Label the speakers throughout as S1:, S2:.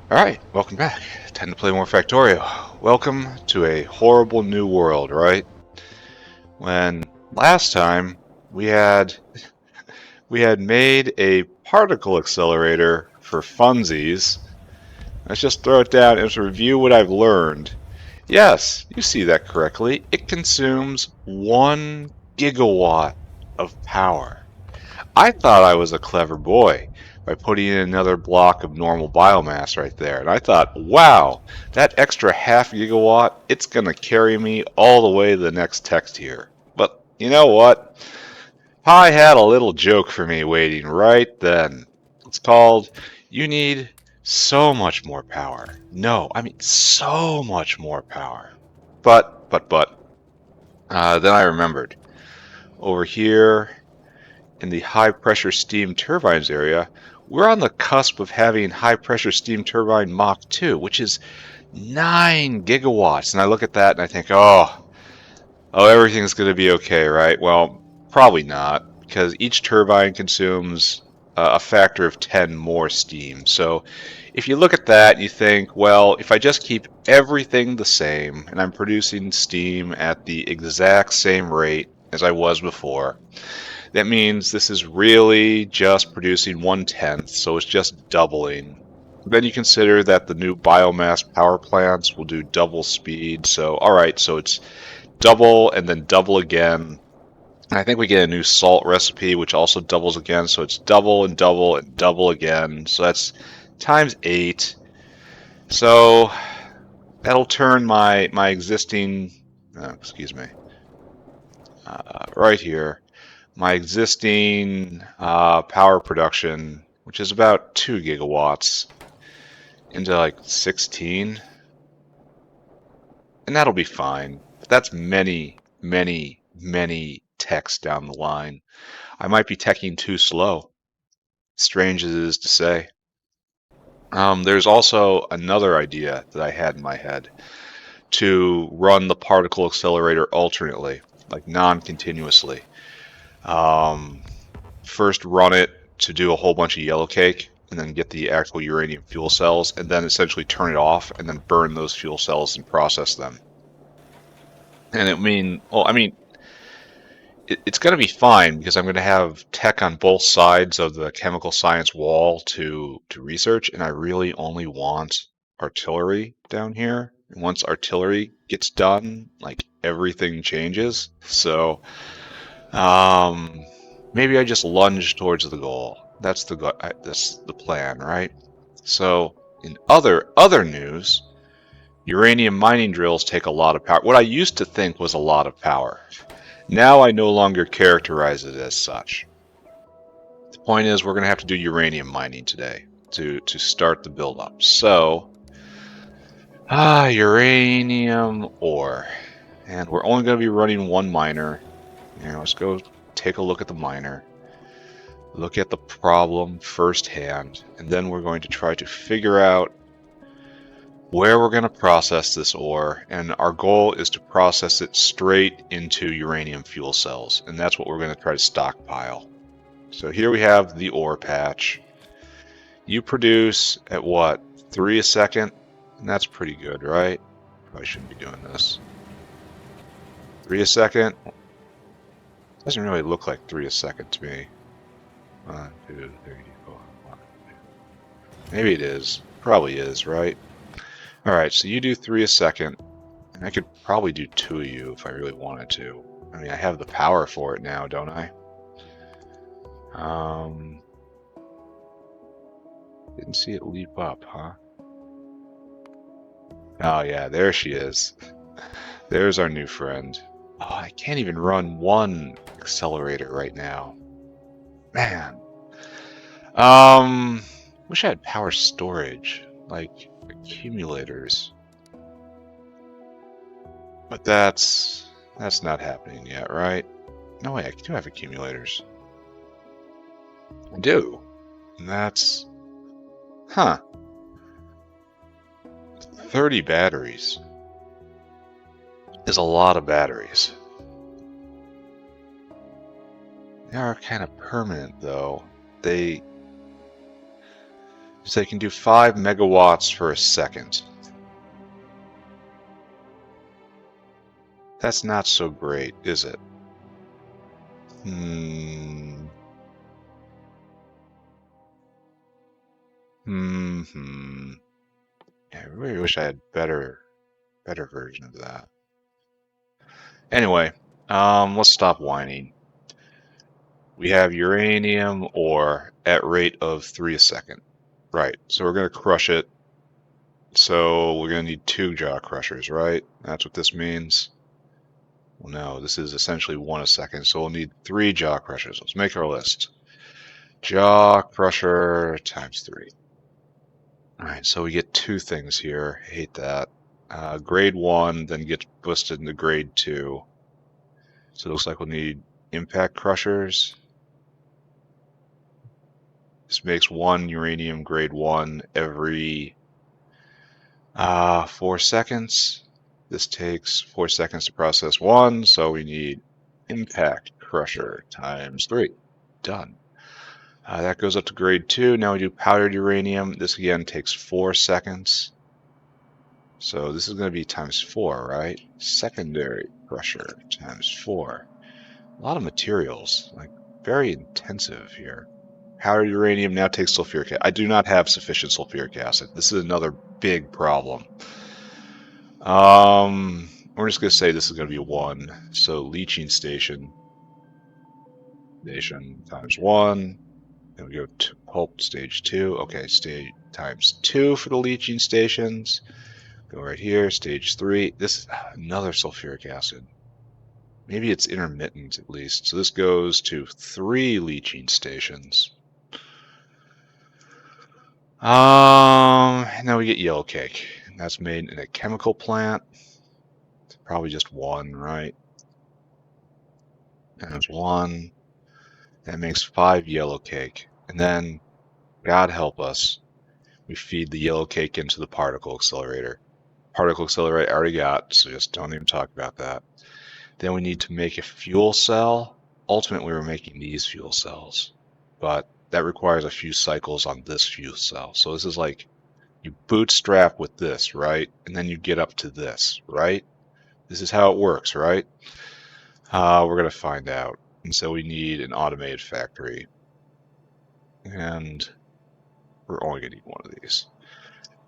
S1: Alright, welcome back. Time to play more Factorio. Welcome to a horrible new world, right? When last time we had we had made a particle accelerator for funsies. Let's just throw it down and review what I've learned. Yes, you see that correctly. It consumes 1 gigawatt of power. I thought I was a clever boy by putting in another block of normal biomass right there. And I thought, wow, that extra half gigawatt, it's going to carry me all the way to the next text here. But you know what? I had a little joke for me waiting right then. It's called, you need so much more power. No, I mean so much more power. But, then I remembered. Over here, in the high pressure steam turbines area, we're on the cusp of having high pressure steam turbine Mach 2, which is 9 gigawatts. And I look at that and I think, everything's going to be okay, right? Well, probably not, because each turbine consumes a factor of 10 more steam. So if you look at that, you think, well, if I just keep everything the same and I'm producing steam at the exact same rate as I was before, that means this is really just producing 1/10, so it's just doubling. Then you consider that the new biomass power plants will do double speed, so alright, so it's double and then double again. And I think we get a new salt recipe which also doubles again, so it's double and double and double again, so that's times 8. So that'll turn my existing, right here, my existing power production, which is about 2 gigawatts, into like 16. And that'll be fine. But that's many, many, many techs down the line. I might be teching too slow, strange as it is to say. There's also another idea that I had in my head to run the particle accelerator alternately, like non-continuously. Um, First run it to do a whole bunch of yellow cake and then get the actual uranium fuel cells and then essentially turn it off and then burn those fuel cells and process them. And it's going to be fine because I'm going to have tech on both sides of the chemical science wall to research, and I really only want artillery down here. And once artillery gets done, like everything changes. So maybe I just lunge towards the goal. That's the plan, right? So in other news, uranium mining drills take a lot of power. What I used to think was a lot of power. Now I no longer characterize it as such. The point is we're going to have to do uranium mining today to start the build-up. So, uranium ore. And we're only going to be running one miner. Let's go take a look at the miner. Look at the problem firsthand. And then we're going to try to figure out where we're going to process this ore, and our goal is to process it straight into uranium fuel cells, and that's what we're going to try to stockpile. So here we have the ore patch. You produce at what, 3 a second? And that's pretty good, right? Probably shouldn't be doing this. 3 a second? Doesn't really look like 3 a second to me. 1, 2, 3, 4, 1, 2. Maybe it is. Probably is, right? Alright, so you do 3 a second, and I could probably do 2 of you if I really wanted to. I mean, I have the power for it now, don't I? Didn't see it leap up, huh? Oh yeah, there she is. There's our new friend. Oh, I can't even run one accelerator right now. Man. Wish I had power storage, like accumulators. But that's not happening yet, right? No way, I do have accumulators. I do. And that's... Huh. 30 batteries is a lot of batteries. They are kind of permanent, though. They So they can do 5 megawatts for a second. That's not so great, is it? Yeah, I really wish I had better version of that. Anyway, let's stop whining. We have uranium ore at rate of 3 a second. Right, so we're going to crush it. So we're going to need 2 jaw crushers, right? That's what this means. Well, no, this is essentially 1 a second, so we'll need 3 jaw crushers. Let's make our list. Jaw crusher times 3. Alright, so we get 2 things here. I hate that. Grade 1 then gets boosted into grade 2. So it looks like we'll need impact crushers. This makes 1 uranium grade 1 every 4 seconds. This takes 4 seconds to process 1, so we need impact crusher times 3. Done. That goes up to grade 2. Now we do powdered uranium. This again takes 4 seconds. So this is going to be times 4, right? Secondary crusher times 4. A lot of materials, like very intensive here. Powdered uranium now takes sulfuric acid. I do not have sufficient sulfuric acid. This is another big problem. We're just going to say this is going to be 1. So leaching station times 1. Then we go to pulp stage 2. Okay, stage times 2 for the leaching stations. Go right here, stage 3. This is another sulfuric acid. Maybe it's intermittent at least. So this goes to 3 leaching stations. Now we get yellow cake. That's made in a chemical plant. It's probably just 1, right? And there's 1. That makes 5 yellow cake. And then, God help us, we feed the yellow cake into the particle accelerator. Particle accelerator I already got, so just don't even talk about that. Then we need to make a fuel cell. Ultimately, we're making these fuel cells, but that requires a few cycles on this fuel cell. So this is like you bootstrap with this, right? And then you get up to this, right? This is how it works, right? We're going to find out. And so we need an automated factory. And we're only going to need 1 of these.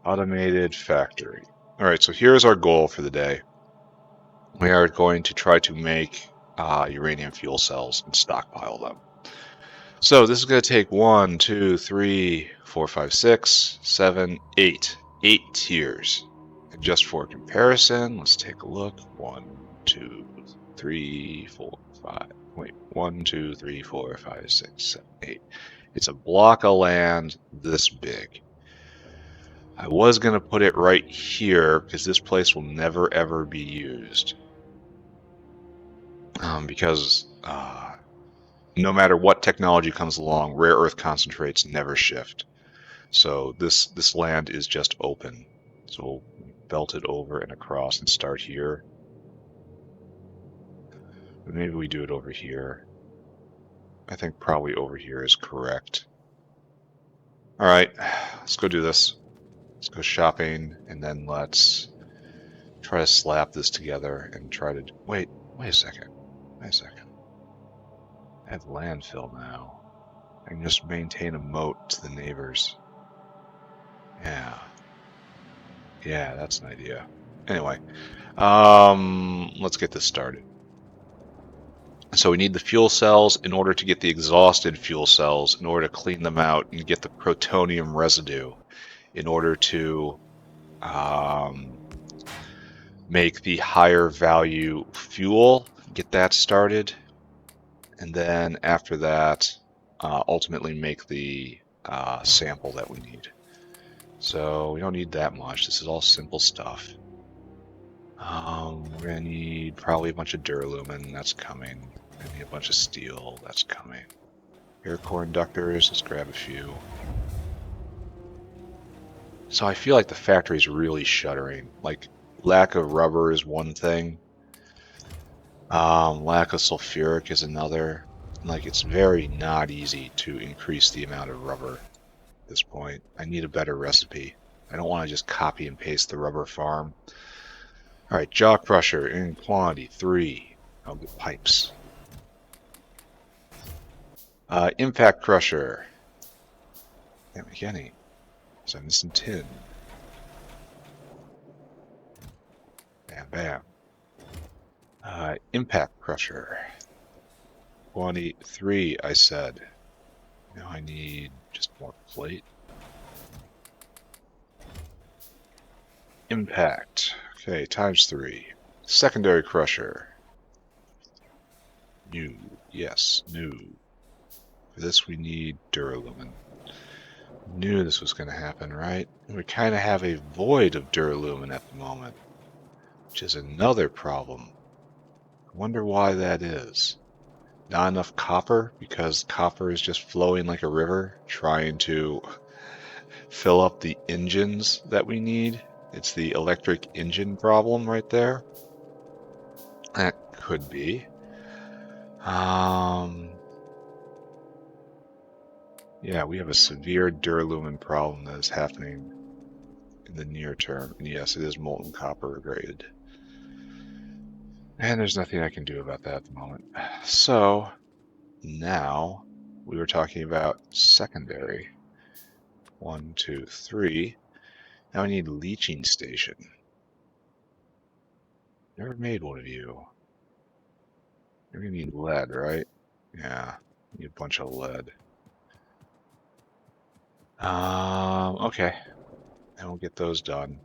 S1: Automated factory. All right, so here's our goal for the day. We are going to try to make uranium fuel cells and stockpile them. So this is going to take 1, 2, 3, 4, 5, 6, 7, 8. 8 tiers. And just for comparison, let's take a look. 1, 2, 3, 4, 5. Wait, 1, 2, 3, 4, 5, 6, 7, 8. It's a block of land this big. I was going to put it right here because this place will never ever be used. Because no matter what technology comes along, rare earth concentrates never shift. So this land is just open. So we'll belt it over and across and start here. But maybe we do it over here. I think probably over here is correct. All right, let's go do this. Let's go shopping, and then let's try to slap this together and try to... Wait a second. Wait a second. I have landfill now. I can just maintain a moat to the neighbors. Yeah, that's an idea. Anyway, let's get this started. So we need the fuel cells in order to get the exhausted fuel cells, in order to clean them out and get the plutonium residue, in order to make the higher value fuel, get that started, and then after that, ultimately make the sample that we need. So we don't need that much. This is all simple stuff. We're gonna need probably a bunch of duralumin. That's coming. We're gonna need a bunch of steel. That's coming. Air core inductors. Let's grab a few. So I feel like the factory is really shuttering. Like, lack of rubber is one thing. Lack of sulfuric is another. Like, it's very not easy to increase the amount of rubber. this point. I need a better recipe. I don't want to just copy and paste the rubber farm. Alright, jaw crusher in quantity 3. I'll get pipes. Impact crusher. Can't make any. So I'm missing tin. Bam, bam. Impact crusher. Quantity 3, I said. Now I need just more plate. Impact. Okay, times 3. Secondary crusher. New. Yes, new. For this we need duralumin. Knew this was going to happen, right? We kind of have a void of duralumin at the moment, which is another problem. I wonder why that is. Not enough copper, because copper is just flowing like a river, trying to fill up the engines that we need. It's the electric engine problem right there. That could be. Yeah, we have a severe duralumin problem that is happening in the near term. And yes, it is molten copper graded. And there's nothing I can do about that at the moment. So now we were talking about secondary. 1, 2, 3. Now I need leaching station. Never made one of you. You're gonna need lead, right? Yeah, need a bunch of lead. Okay. And we'll get those done.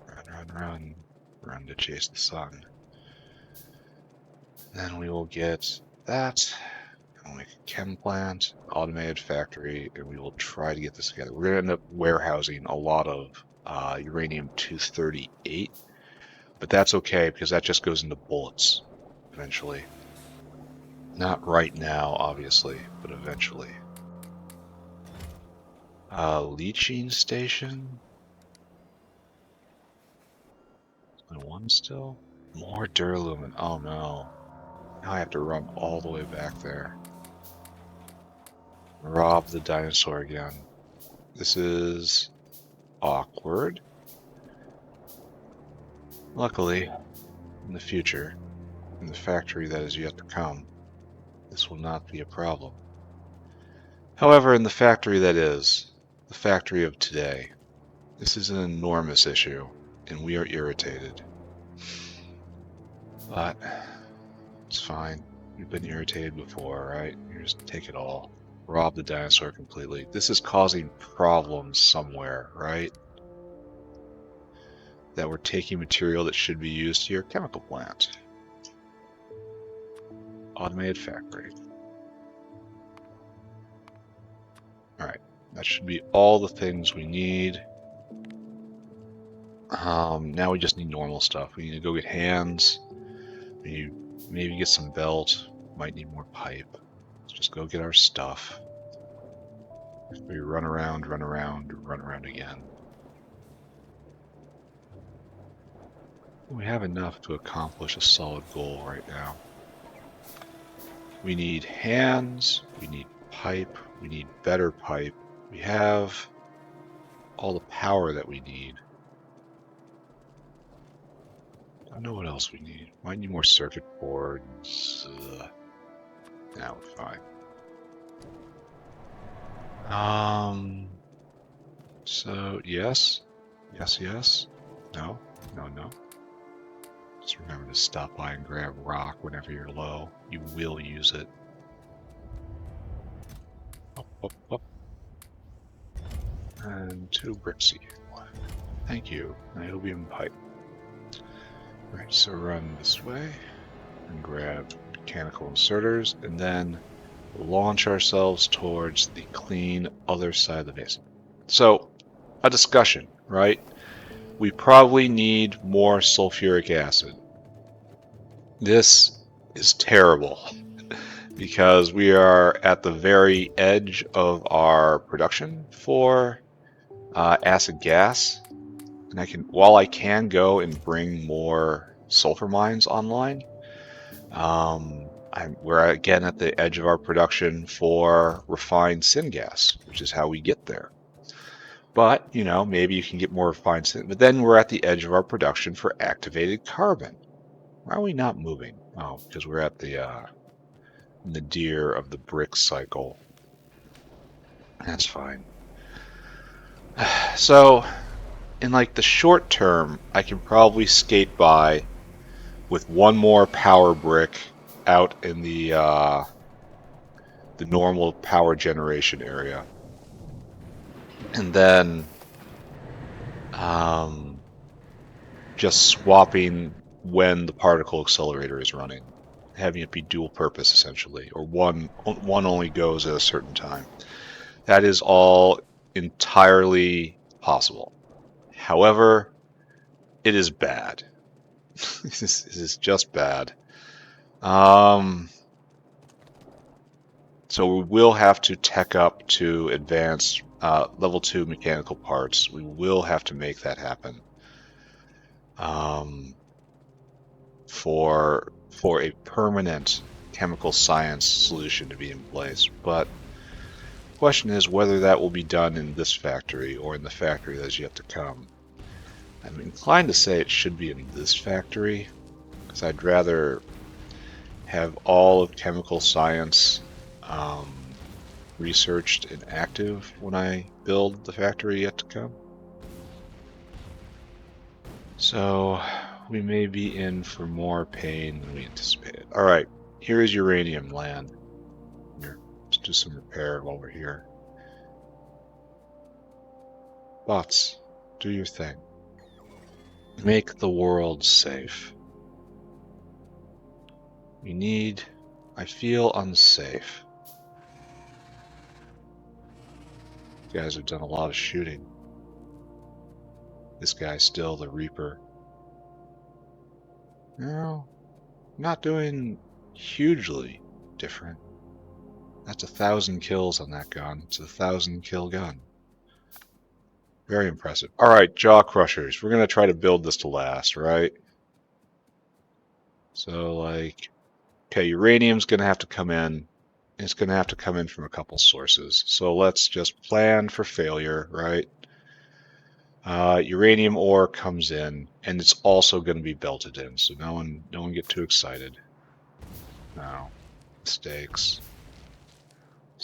S1: Run, run, run. Run to chase the sun. Then we will get that. We'll make a chem plant, automated factory, and we will try to get this together. We're going to end up warehousing a lot of uranium-238, but that's okay because that just goes into bullets eventually. Not right now, obviously, but eventually. Leaching station? One still? More duralumin. Oh no. Now I have to run all the way back there. Rob the dinosaur again. This is awkward. Luckily, in the future, in the factory that is yet to come, this will not be a problem. However, in the factory that is, the factory of today, this is an enormous issue, and we are irritated. But it's fine. We've been irritated before, right? You just take it all. Rob the dinosaur completely. This is causing problems somewhere, right? That we're taking material that should be used to your chemical plant. Automated factory. Alright, that should be all the things we need. Now we just need normal stuff. We need to go get hands. We need maybe get some belt. Might need more pipe. Let's just go get our stuff. We run around, run around, run around again. We have enough to accomplish a solid goal right now. We need hands, we need pipe, we need better pipe. We have all the power that we need. I don't know what else we need. Might need more circuit boards. Now we're fine. So yes, yes, no, no. Just remember to stop by and grab rock whenever you're low. You will use it. Up. And 2 brickseed. Thank you. Niobium pipe. Right, so run this way and grab mechanical inserters and then launch ourselves towards the clean other side of the basin. So, a discussion, right? We probably need more sulfuric acid. This is terrible because we are at the very edge of our production for acid gas. And while I can go and bring more sulfur mines online, We're again at the edge of our production for refined syngas, which is how we get there. But, you know, maybe you can get more refined syngas. But then we're at the edge of our production for activated carbon. Why are we not moving? Oh, because we're at the nadir of the brick cycle. That's fine. So, in like the short term, I can probably skate by with one more power brick out in the normal power generation area, and then just swapping when the particle accelerator is running, having it be dual purpose essentially, or one only goes at a certain time. That is all entirely possible. However, it is bad. This is just bad. So we will have to tech up to advanced level 2 mechanical parts. We will have to make that happen for a permanent chemical science solution to be in place. But the question is whether that will be done in this factory or in the factory that is yet to come. I'm inclined to say it should be in this factory, because I'd rather have all of chemical science researched and active when I build the factory yet to come. So we may be in for more pain than we anticipated. All right, here is uranium land. Here, let's do some repair while we're here. Bots, do your thing. Make the world safe. I feel unsafe. You guys have done a lot of shooting. This guy's still the Reaper. No, not doing hugely different. That's 1,000 kills on that gun. It's a 1,000 kill gun. Very impressive. All right, jaw crushers. We're going to try to build this to last, right? So, like, okay, uranium's going to have to come in. It's going to have to come in from a couple sources. So let's just plan for failure, right? Uranium ore comes in, and it's also going to be belted in. So no one get too excited. No, mistakes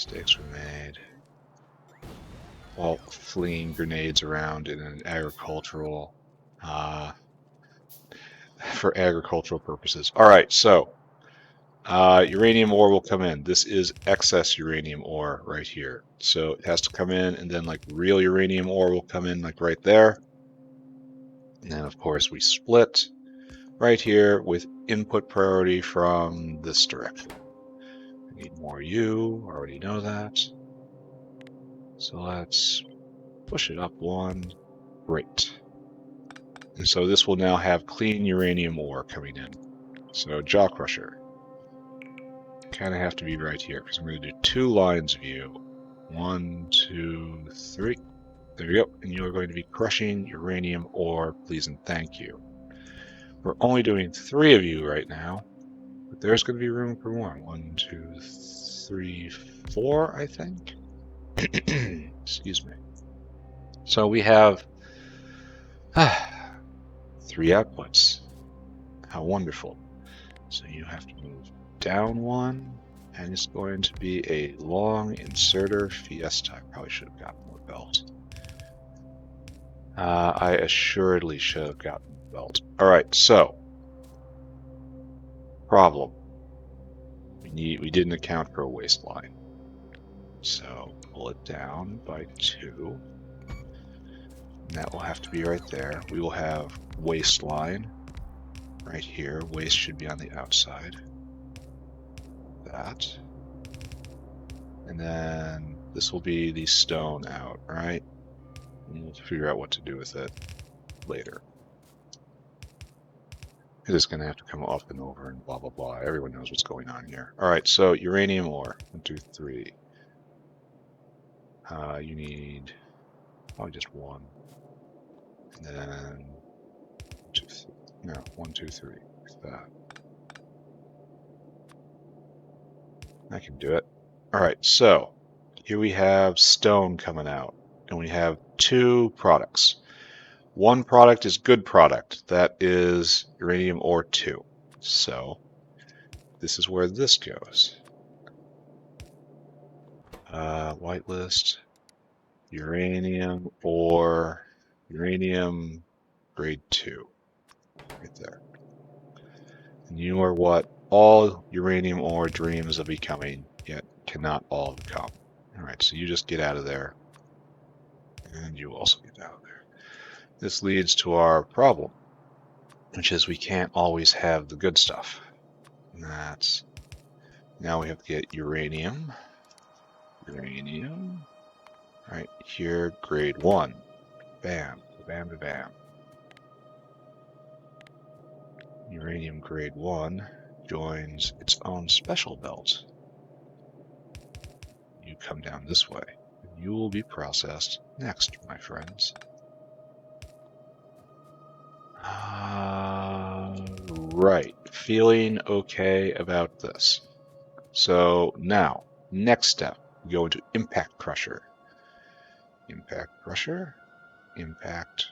S1: were made while flinging grenades around in an agricultural, for agricultural purposes. All right, so uranium ore will come in. This is excess uranium ore right here. So it has to come in, and then like real uranium ore will come in like right there. And then of course we split right here with input priority from this direction. I need more U, already know that. So let's push it up one. Great. And so this will now have clean uranium ore coming in. So jaw crusher. Kind of have to be right here because I'm going to do 2 lines of you. 1, 2, 3. There we go. And you are going to be crushing uranium ore, please and thank you. We're only doing 3 of you right now, but there's going to be room for more. 1, 2, 3, 4, I think. Excuse me. So we have 3 outputs. How wonderful. So you have to move down 1, and it's going to be a long inserter fiesta. I probably should have gotten more belt. I assuredly should have gotten belt. All right, so problem. We didn't account for a waistline. So pull it down by 2. And that will have to be right there. We will have waistline right here. Waist should be on the outside. That. And then this will be the stone out, right? And we'll figure out what to do with it later. It's going to have to come up and over and blah, blah, blah. Everyone knows what's going on here. All right, so uranium ore. 1, 2, 3. You need probably just 1. And then 1, 2, 3. Like that. I can do it. All right, so here we have stone coming out, and we have two products. One product is good product. That is uranium ore 2. So this is where this goes. Whitelist, uranium ore, uranium grade 2. Right there. And you are what all uranium ore dreams of becoming, yet cannot all become. Alright, so you just get out of there. And you also get out of there. This leads to our problem, which is we can't always have the good stuff. And that's, now we have to get uranium. Uranium. Right here, grade 1. Bam, bam, bam, bam. Uranium grade 1 joins its own special belt. You come down this way. You will be processed next, my friends. Right. Feeling okay about this. So now, next step, we go into impact crusher. Impact crusher. Impact.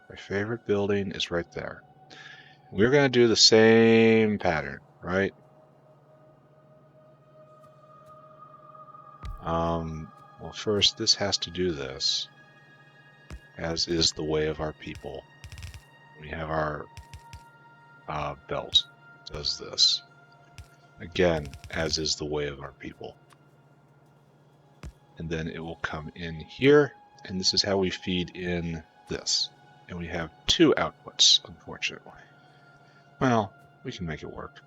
S1: My favorite building is right there. We're going to do the same pattern, right? Well, first, this has to do this, as is the way of our people. We have our belt does this. Again, as is the way of our people. And then it will come in here, and this is how we feed in this. And we have two outputs, unfortunately. Well, we can make it work.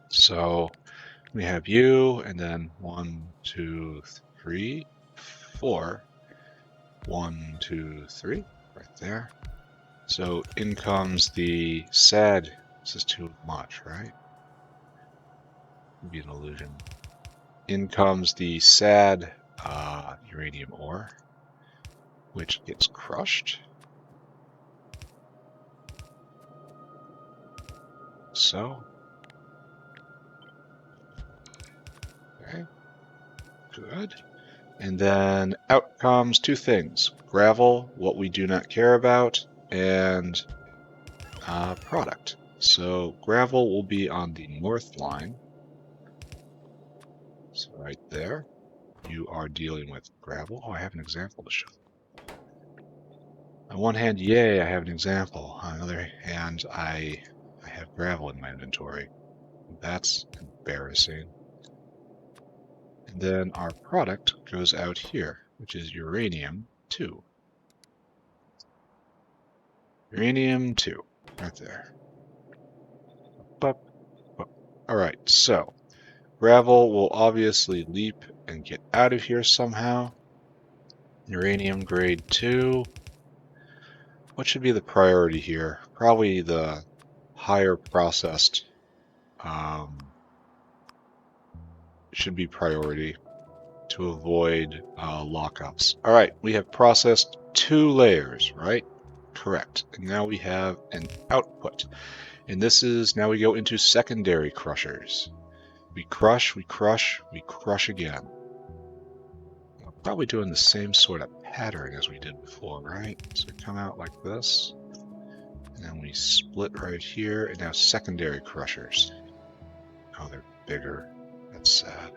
S1: So we have you, and then 1, 2, 3, 4. 1, 2, 3, right there. So in comes the sad. This is too much, right? Maybe an illusion. In comes the sad uranium ore, which gets crushed. So. Okay. Good. And then out comes two things. Gravel, what we do not care about, and product. So gravel will be on the north line. So right there, you are dealing with gravel. Oh, I have an example to show. On one hand, yay, I have an example. On the other hand, I have gravel in my inventory. That's embarrassing. And then our product goes out here, which is uranium 2. Uranium 2, right there. Alright, so gravel will obviously leap and get out of here somehow. Uranium grade 2. What should be the priority here? Probably the higher processed should be priority to avoid lockups. Alright, we have processed 2 layers, right? Correct. And now we have an output. And this is, now we go into secondary crushers. We crush, we crush, we crush again. We're probably doing the same sort of pattern as we did before, right? So we come out like this, and then we split right here, and now secondary crushers. Oh, they're bigger. That's sad.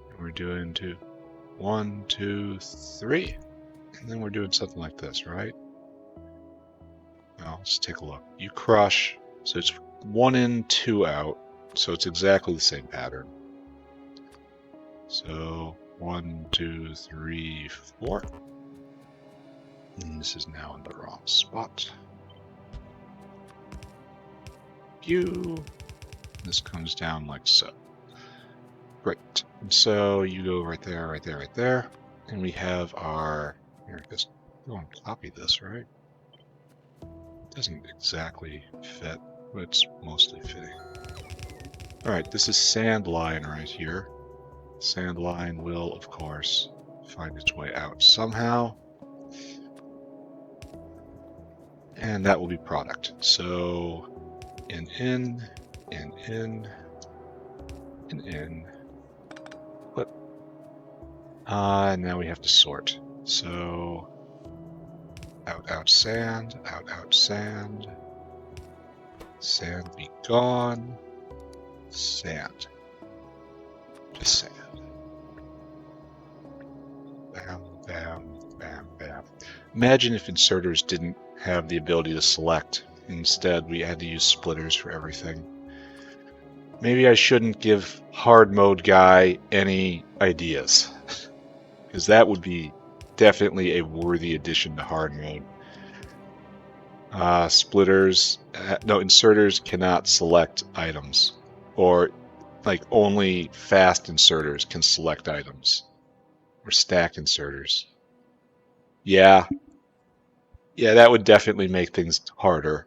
S1: And we're doing 1, 2, 3. And then we're doing something like this, right? Well, let's take a look. You crush, so it's 1 in, 2 out. So it's exactly the same pattern. So 1, 2, 3, 4. And this is now in the wrong spot. Pew. This comes down like so. Great. And so you go right there, right there, right there. And we have our, here, just go and copy this, right? It doesn't exactly fit, but it's mostly fitting. Alright, this is sand line right here. Sand line will, of course, find its way out somehow. And that will be product. So in, in. What? And now we have to sort. So out, sand, out, sand. Sand be gone. Sand. Just sand. Bam, bam, bam, bam. Imagine if inserters didn't have the ability to select. Instead, we had to use splitters for everything. Maybe I shouldn't give hard mode guy any ideas, because that would be definitely a worthy addition to hard mode. Splitters, no, inserters cannot select items, or like only fast inserters can select items, or stack inserters. Yeah, that would definitely make things harder.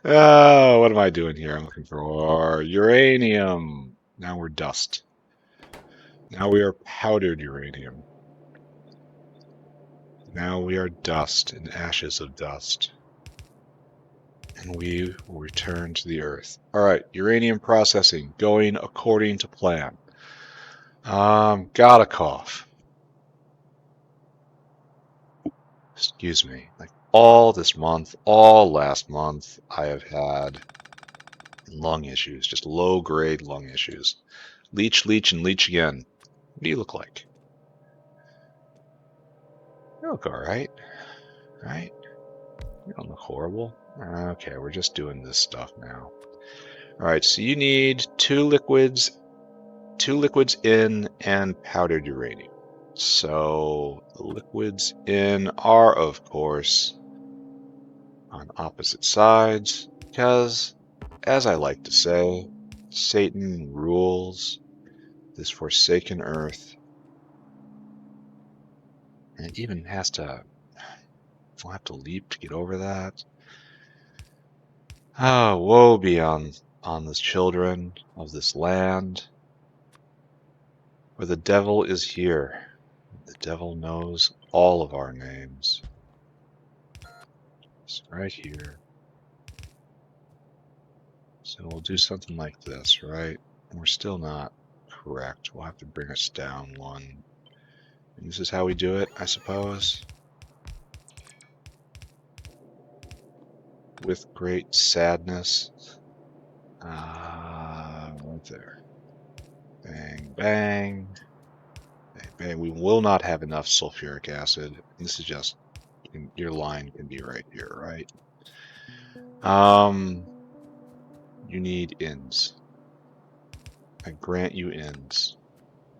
S1: Oh, what am I doing here? I'm looking for uranium. Now we're dust. Now we are powdered uranium. Now we are dust and ashes of dust. And we will return to the Earth. Alright, uranium processing going according to plan. Gotta cough. Excuse me. Like all this month, all last month, I have had lung issues, just low-grade lung issues. Leach, and leach again. What do you look like? You look alright, right? You don't look horrible. Okay, we're just doing this stuff now. Alright, so you need two liquids in and powdered uranium. So the liquids in are, of course, on opposite sides, because, as I like to say, Satan rules this forsaken earth. And it even has to, we'll have to leap to get over that. Ah, woe be on the children of this land, for the devil is here. The devil knows all of our names. It's right here. So we'll do something like this, right? And we're still not correct. We'll have to bring us down one. And this is how we do it, I suppose. With great sadness. Right there. Bang, bang. Bang, bang. We will not have enough sulfuric acid. This is just, your line can be right here, right? You need ins. I grant you ins.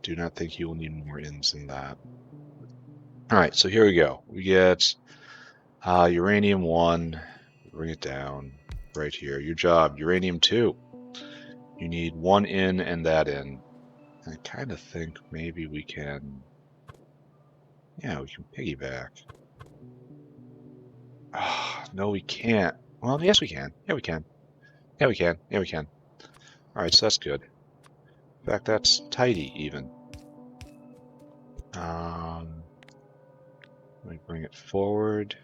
S1: Do not think you will need more ins than that. Alright, so here we go. We get uranium 1. Bring it down right here. Your job, uranium 2. You need one in and that in. I kind of think maybe we can... Yeah, we can piggyback. No, we can't. Well, yes, we can. Yeah, we can. Yeah, we can. Yeah, we can. Alright, so that's good. In fact, that's tidy, even. Let me bring it forward.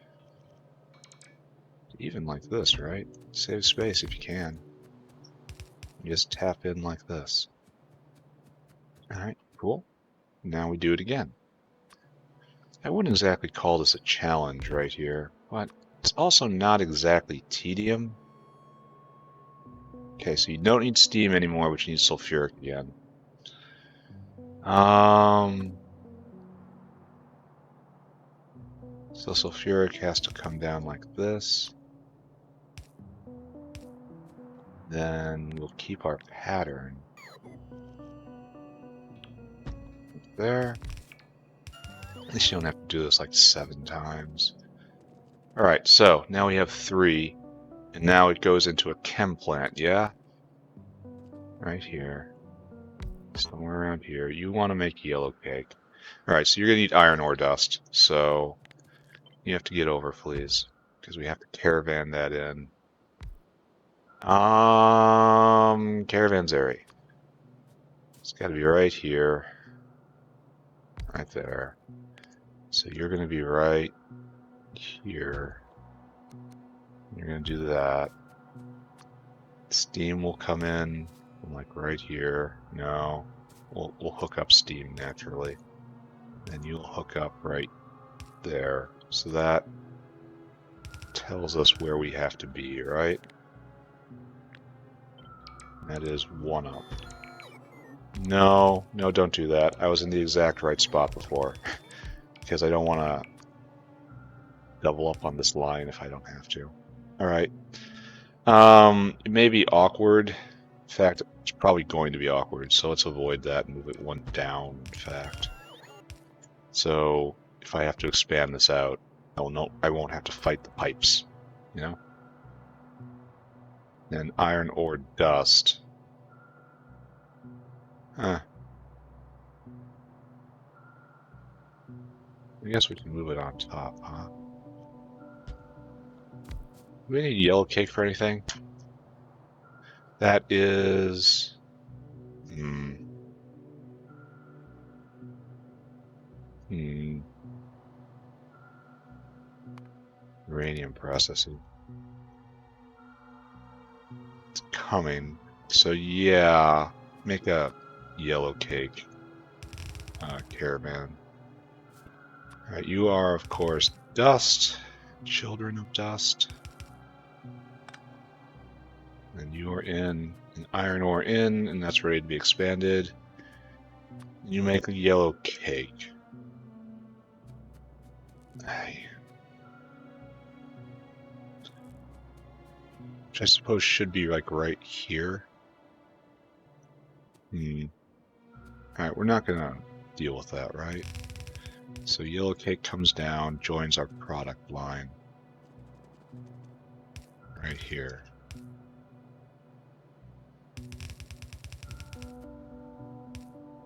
S1: Even like this, right? Save space if you can. You just tap in like this. Alright, cool. Now we do it again. I wouldn't exactly call this a challenge right here, but it's also not exactly tedium. Okay, so you don't need steam anymore, but you need sulfuric again. So sulfuric has to come down like this. Then we'll keep our pattern there. At least you don't have to do this like 7 times. Alright, so now we have 3, and now it goes into a chem plant, yeah? Right here. Somewhere around here. You want to make yellow cake. Alright, so you're going to need iron ore dust, so you have to get over, please, because we have to caravan that in. Caravanserai. It's got to be right here. Right there. So you're going to be right here. You're going to do that. Steam will come in like right here. No, we'll hook up steam naturally. And you'll hook up right there. So that tells us where we have to be, right? That is one up. No, don't do that. I was in the exact right spot before. Because I don't want to double up on this line if I don't have to. Alright. It may be awkward. In fact, it's probably going to be awkward, so let's avoid that and move it one down, in fact. So, if I have to expand this out, I won't have to fight the pipes, you know? And iron ore dust. Huh. I guess we can move it on top, huh? Do we need yellow cake for anything? That is... Uranium processing. It's coming. So yeah, make a yellow cake caravan. Alright, you are of course dust, children of dust. And you are in an iron ore in, and that's ready to be expanded. You make a yellow cake. Which I suppose should be like right here. Alright, we're not gonna deal with that, right? So yellow cake comes down, joins our product line. Right here.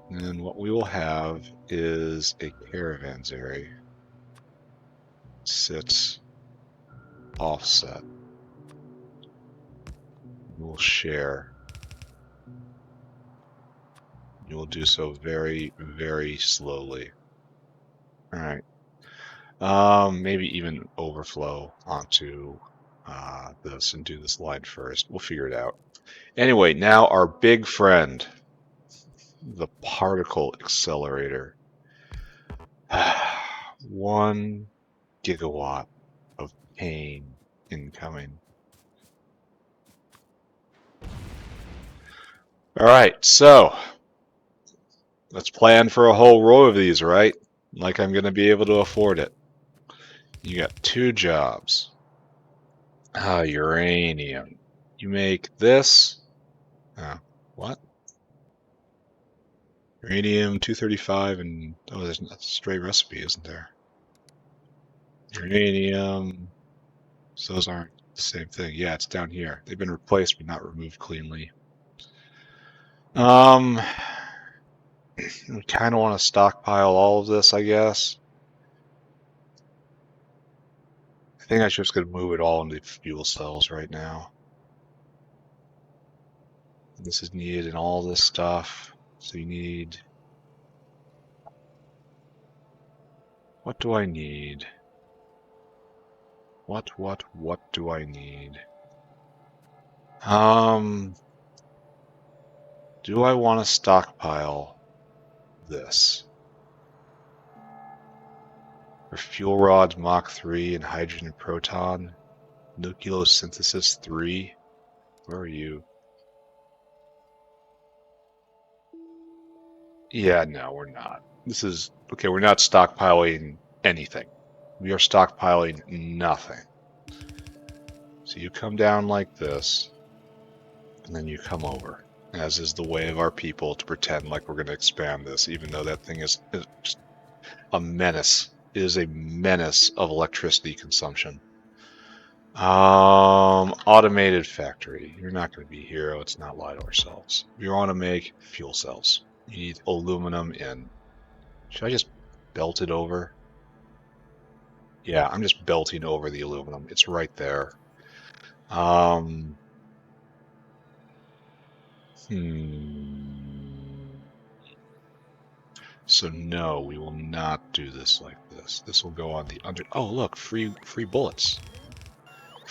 S1: And then what we will have is a caravans area. Sits offset. We'll share. You will do so very, very slowly. Alright. Maybe even overflow onto this and do this line first. We'll figure it out. Anyway, now our big friend, the particle accelerator. 1 gigawatt of pain incoming. Alright, so let's plan for a whole row of these, right? Like I'm going to be able to afford it. You got 2 jobs. Uranium. You make this. What? Uranium 235 and there's a stray recipe, isn't there? Uranium. So those aren't the same thing. Yeah, it's down here. They've been replaced but not removed cleanly. We kind of want to stockpile all of this, I guess. I think I'm just going to move it all into fuel cells right now. This is needed in all this stuff. So you need... What do I need? What do I need? Do I want to stockpile this? For fuel rods Mach 3 and hydrogen and proton? Nucleosynthesis 3? Where are you? Yeah, no, we're not. This is... Okay, we're not stockpiling anything. We are stockpiling nothing. So you come down like this, and then you come over, as is the way of our people to pretend like we're going to expand this, even though that thing is just a menace. It is a menace of electricity consumption. Automated factory. You're not going to be here. Let's not lie to ourselves. We want to make fuel cells. You need aluminum in. Should I just belt it over? Yeah, I'm just belting over the aluminum. It's right there. So no, we will not do this like this. This will go on the under... Oh, look, free bullets.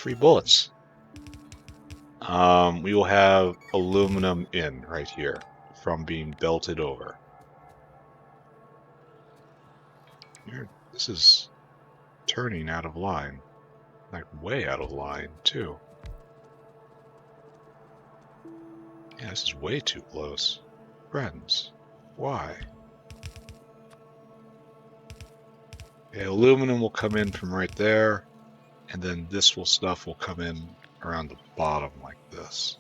S1: free bullets. We will have aluminum in right here from being belted over. This is turning out of line, like way out of line too. Yeah, this is way too close. Friends, why? Okay, aluminum will come in from right there, and then this stuff will come in around the bottom like this.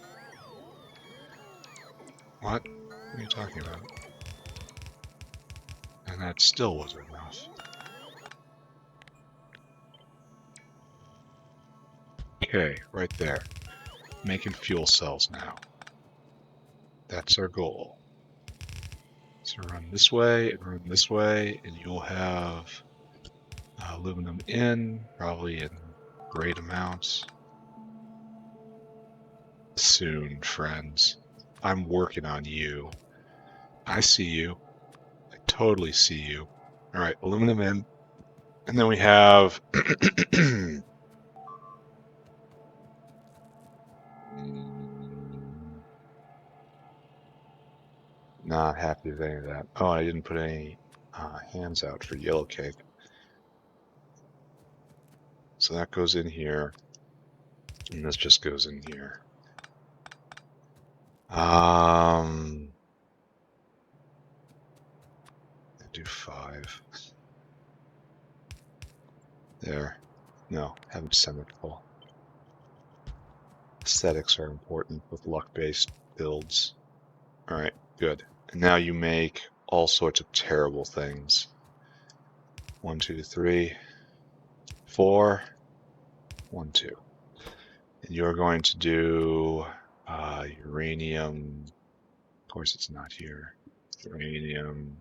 S1: What? What are you talking about? And that still wasn't enough. Okay, right there. Making fuel cells now. That's our goal. So run this way and run this way, and you'll have aluminum in, probably in great amounts. Soon, friends. I'm working on you. I see you. I totally see you. All right, aluminum in. And then we have... Not happy with any of that. Oh, I didn't put any hands out for yellow cake. So that goes in here. And this just goes in here. I do 5. There. No, have them symmetrical. Aesthetics are important with luck-based builds. Alright, good. And now you make all sorts of terrible things. 1, 2, 3, 4, 1, 2. And you're going to do uranium. Of course, it's not here. Uranium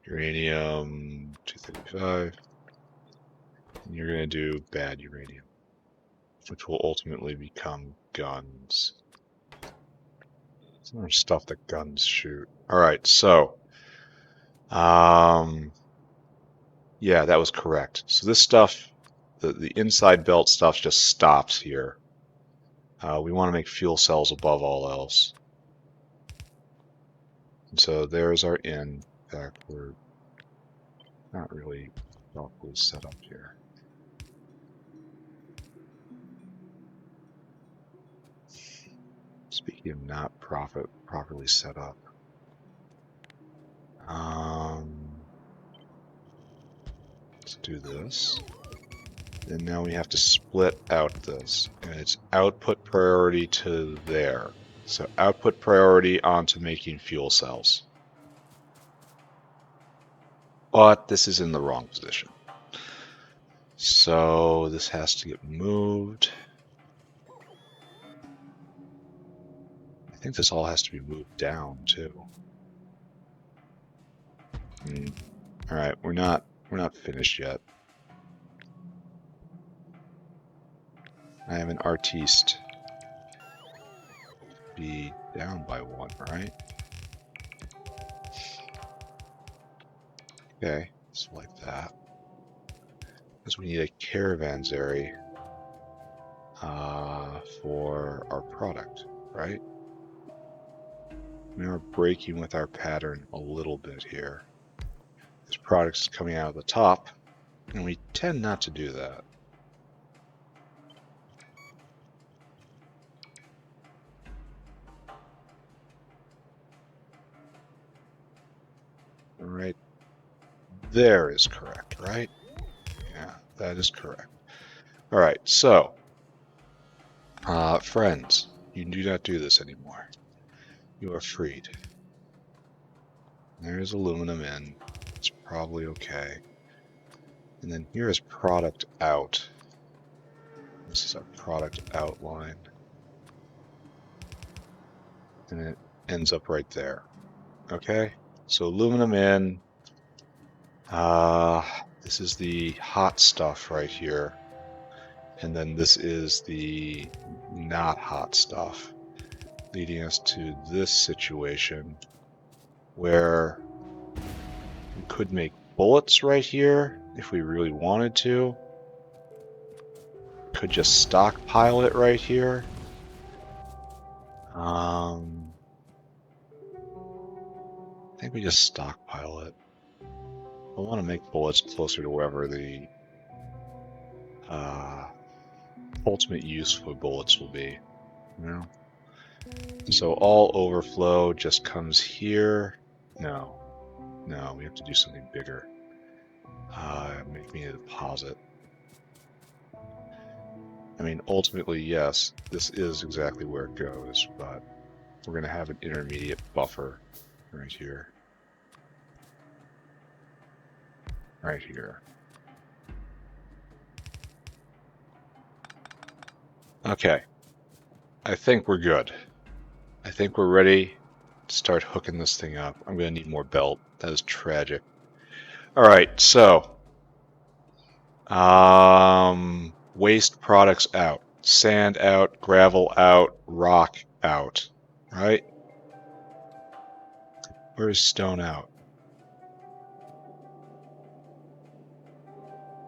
S1: 235. And you're going to do bad uranium, which will ultimately become guns. Some more stuff that guns shoot. Alright, so yeah, that was correct. So this stuff, the inside belt stuff just stops here. We want to make fuel cells above all else. And so there's our in. In fact, we're not really properly set up here. Speaking of not properly set up. Let's do this. And now we have to split out this. And it's output priority to there. So output priority onto making fuel cells. But this is in the wrong position. So this has to get moved. I think this all has to be moved down too. Alright, we're not finished yet. I have an artiste be down by 1, right? Okay, so like that. Because we need a caravansary for our product, right? We are breaking with our pattern a little bit here. This product is coming out of the top, and we tend not to do that. Right there is correct, right? Yeah, that is correct. All right, so friends, you do not do this anymore. You are freed. There's aluminum in. It's probably okay. And then here is product out. This is our product outline. And it ends up right there. Okay? So aluminum in. This is the hot stuff right here. And then this is the not hot stuff, leading us to this situation where we could make bullets right here if we really wanted to. could just stockpile it right here. I think we just stockpile it. I want to make bullets closer to wherever the ultimate use for bullets will be. You know? So all overflow just comes here. No, we have to do something bigger. Make me a deposit. I mean, ultimately, yes, this is exactly where it goes, but we're going to have an intermediate buffer right here. Right here. Okay. I think we're good. I think we're ready to start hooking this thing up. I'm going to need more belt. That is tragic. All right, so waste products out. Sand out, gravel out, rock out. Right? Where is stone out?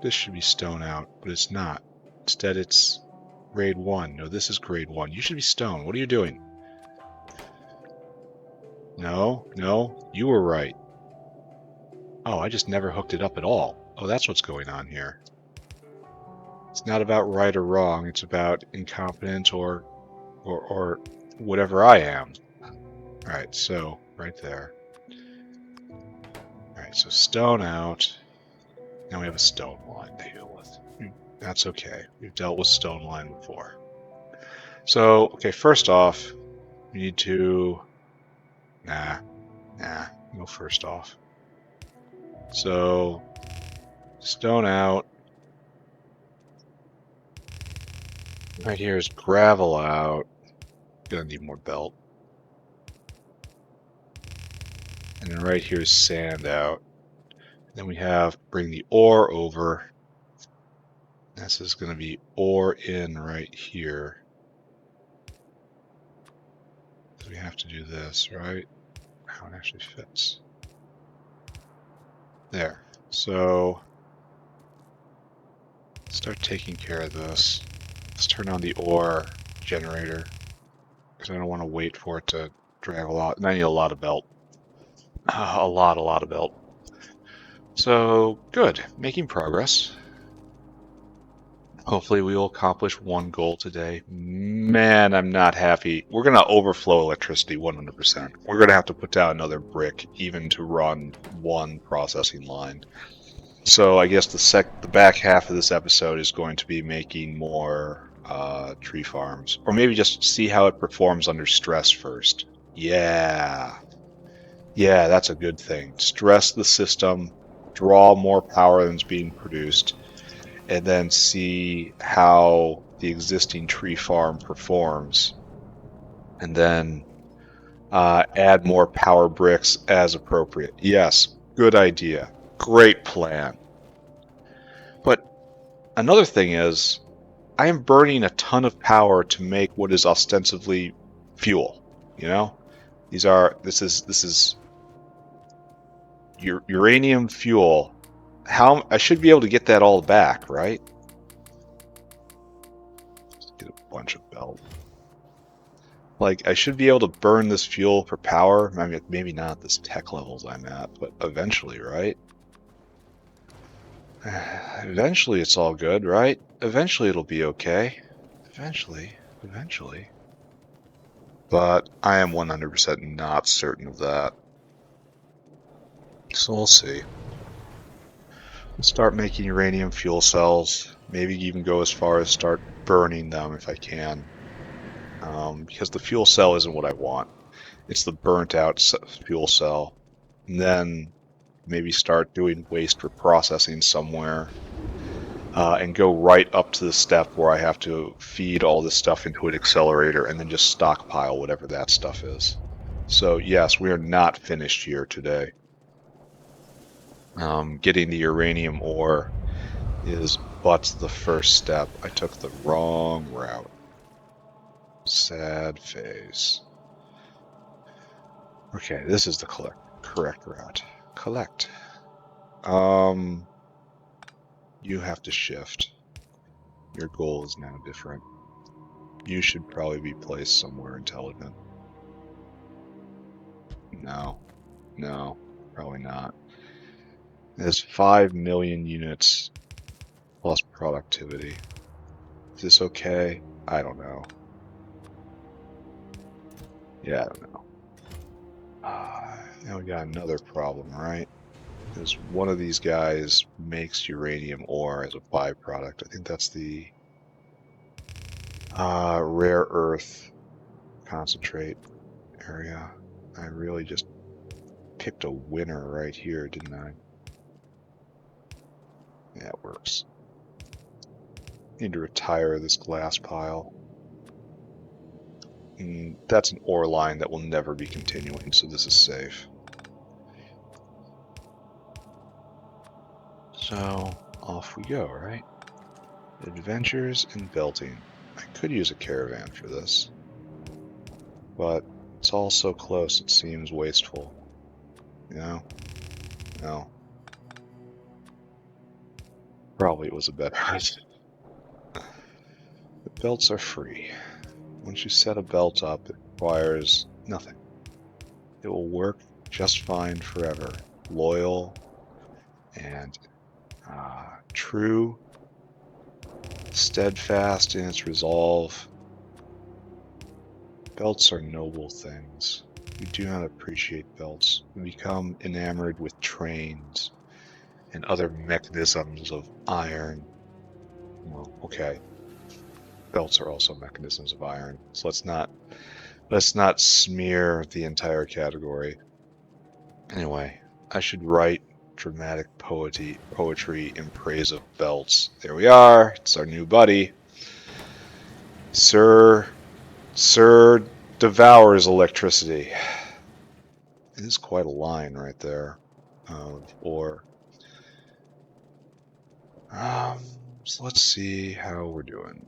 S1: This should be stone out, but it's not. Instead, it's grade 1. No, this is grade 1. You should be stone. What are you doing? No, you were right. Oh, I just never hooked it up at all. Oh, that's what's going on here. It's not about right or wrong. It's about incompetent or whatever I am. All right, so right there. All right, so stone out. Now we have a stone line to deal with. That's okay. We've dealt with stone line before. So, okay, first off, we need to... Nah, no first off. So, stone out. Right here is gravel out. Gonna need more belt. And then right here is sand out. Then we have bring the ore over. This is gonna be ore in right here. So we have to do this, right? How it actually fits. There. So start taking care of this. Let's turn on the ore generator because I don't want to wait for it to drag a lot. And I need a lot of belt. A lot of belt. So good, making progress. Hopefully we will accomplish one goal today. Man, I'm not happy. We're going to overflow electricity 100%. We're going to have to put down another brick even to run one processing line. So I guess the back half of this episode is going to be making more tree farms. Or maybe just see how it performs under stress first. Yeah, that's a good thing. Stress the system, draw more power than is being produced, and then see how the existing tree farm performs. And then add more power bricks as appropriate. Yes, good idea. Great plan. But another thing is, I am burning a ton of power to make what is ostensibly fuel. You know, this is uranium fuel. How I should be able to get that all back, right? Just get a bunch of belt. Like, I should be able to burn this fuel for power. I mean, maybe not at this tech levels I'm at, but eventually, right? Eventually it's all good, right? Eventually it'll be okay. Eventually. But I am 100% not certain of that. So we'll see. Let's start making uranium fuel cells. Maybe even go as far as start burning them if I can. Because the fuel cell isn't what I want. It's the burnt out fuel cell. And then maybe start doing waste reprocessing somewhere. And go right up to the step where I have to feed all this stuff into an accelerator and then just stockpile whatever that stuff is. So yes, we are not finished here today. Getting the uranium ore is but the first step. I took the wrong route. Sad face. Okay, this is the correct route. Collect. You have to shift. Your goal is now different. You should probably be placed somewhere intelligent. No, probably not. There's 5 million units plus productivity. Is this okay? I don't know. Yeah, I don't know. Now we got another problem, right? Because one of these guys makes uranium ore as a byproduct. I think that's the rare earth concentrate area. I really just picked a winner right here, didn't I? Yeah, it works. Need to retire this glass pile. And that's an ore line that will never be continuing, so this is safe. So, off we go, right? Adventures in belting. I could use a caravan for this, but it's all so close it seems wasteful. You know? No. Probably it was a better idea. The belts are free. Once you set a belt up, it requires nothing. It will work just fine forever. Loyal and true, steadfast in its resolve. Belts are noble things. We do not appreciate belts. We become enamored with trains and other mechanisms of iron. Well, okay. Belts are also mechanisms of iron. So let's not smear the entire category. Anyway, I should write dramatic poetry in praise of belts. There we are. It's our new buddy. Sir devours electricity. It is quite a line right there of ore. So let's see how we're doing.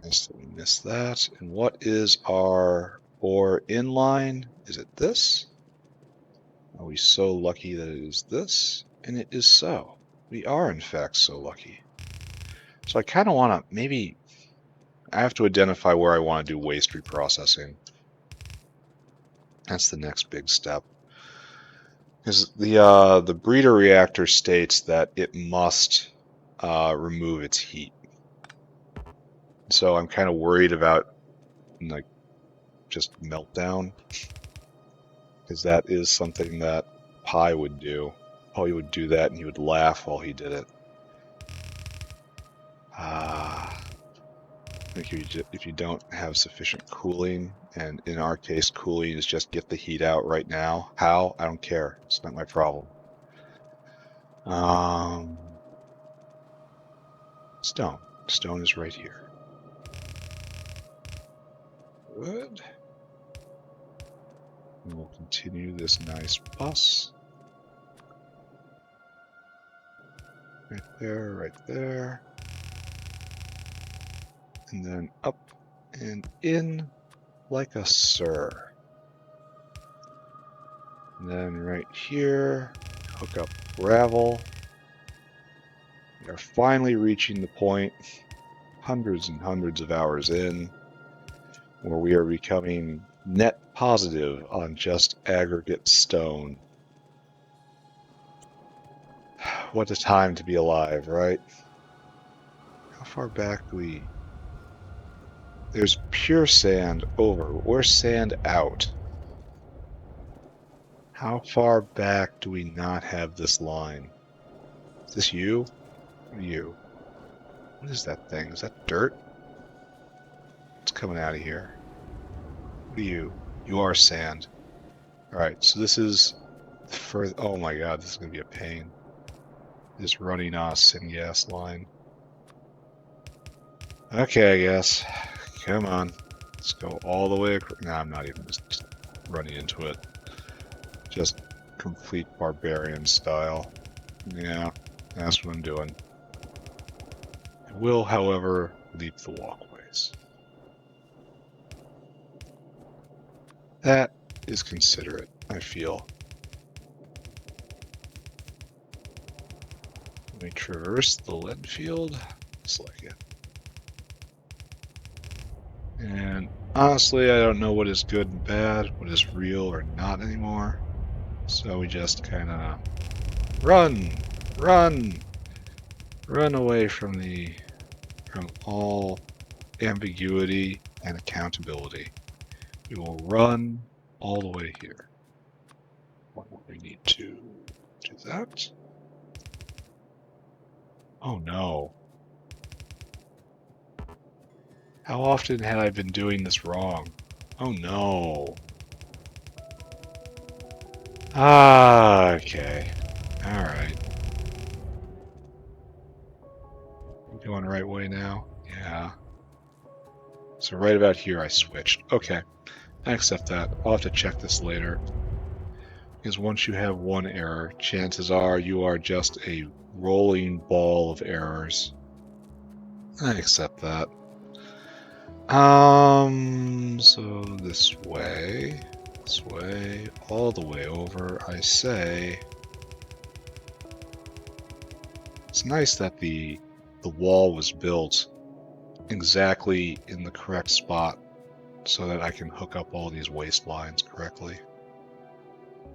S1: Nice that we missed that. And what is our ore inline? Is it this? Are we so lucky that it is this? And it is so. We are in fact so lucky. So I kind of want to maybe, I have to identify where I want to do waste reprocessing. That's the next big step. Because the breeder reactor states that it must remove its heat. So I'm kind of worried about like just meltdown, because that is something that Pi would do. Pi would do that, and he would laugh while he did it. I think if you don't have sufficient cooling, and in our case, cooling is just get the heat out right now. How? I don't care. It's not my problem. Stone. Stone is right here. Good. And we'll continue this nice bus. Right there, right there. And then up and in like a sir. And then right here, hook up gravel. We are finally reaching the point, hundreds and hundreds of hours in, where we are becoming net positive on just aggregate stone. What a time to be alive, right? How far back do we... There's pure sand over. Where's sand out? How far back do we not have this line? Is this you? Or you? What is that thing? Is that dirt? It's coming out of here. What are you? You are sand. Alright, so this is for... Oh my god, this is going to be a pain. This running syngas line. Okay, I guess. Come on. Let's go all the way across. Nah, I'm not even just running into it. Just complete barbarian style. Yeah, that's what I'm doing. I will, however, leap the walkways. That is considerate, I feel. me traverse the lead field. Select it. And honestly, I don't know what is good and bad, what is real or not anymore. So we just kind of run away from all ambiguity and accountability. We will run all the way here. We need to do that. Oh no. How often had I been doing this wrong? Oh no. Ah, okay. Alright. Going the right way now? Yeah. So right about here I switched. Okay. I accept that. I'll have to check this later. Because once you have one error, chances are you are just a rolling ball of errors. I accept that. So this way, all the way over, I say. It's nice that the wall was built exactly in the correct spot so that I can hook up all these waste lines correctly.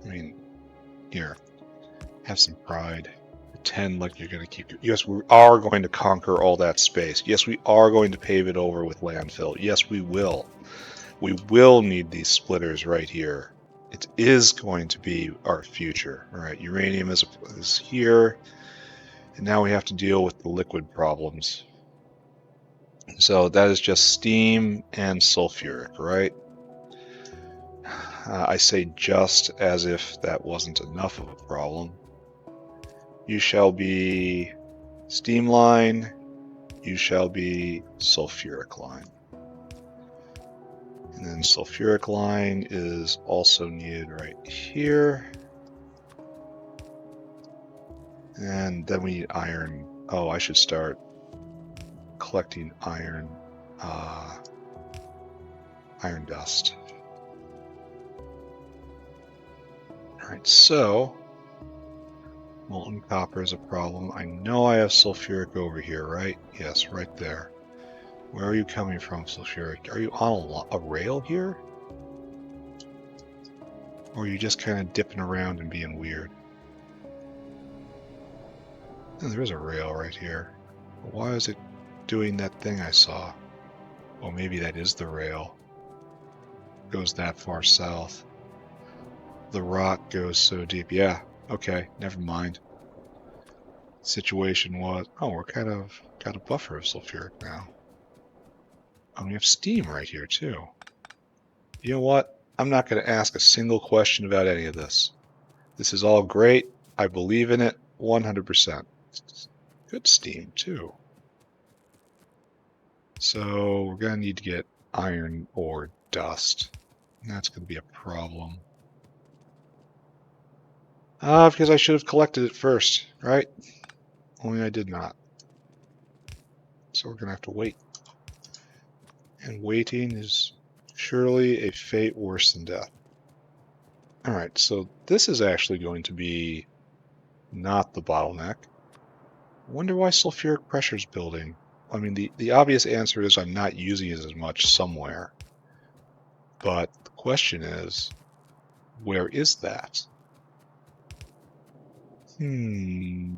S1: I mean, here, have some pride. Pretend like you're going to keep... Yes, we are going to conquer all that space. Yes, we are going to pave it over with landfill. Yes, we will. We will need these splitters right here. It is going to be our future. All right, uranium is here. And now we have to deal with the liquid problems. So that is just steam and sulfuric, right? I say just as if that wasn't enough of a problem. You shall be steam line, you shall be sulfuric line. And then sulfuric line is also needed right here. And then we need iron. Oh, I should start collecting iron dust. Alright, so molten copper is a problem. I know I have sulfuric over here, right? Yes, right there. Where are you coming from, sulfuric? Are you on a rail here? Or are you just kind of dipping around and being weird? Oh, there is a rail right here. Why is it doing that thing I saw? Well, maybe that is the rail. It goes that far south. The rock goes so deep. Yeah, okay, never mind. Situation was... Oh, we're kind of got a buffer of sulfuric now. Oh, we have steam right here, too. You know what? I'm not going to ask a single question about any of this. This is all great. I believe in it 100%. Good steam, too. So we're going to need to get iron ore dust. And that's going to be a problem. Because I should have collected it first, right? Only I did not. So we're going to have to wait. And waiting is surely a fate worse than death. Alright, so this is actually going to be not the bottleneck. I wonder why sulfuric pressure is building. I mean, the obvious answer is I'm not using it as much somewhere. But the question is, where is that? It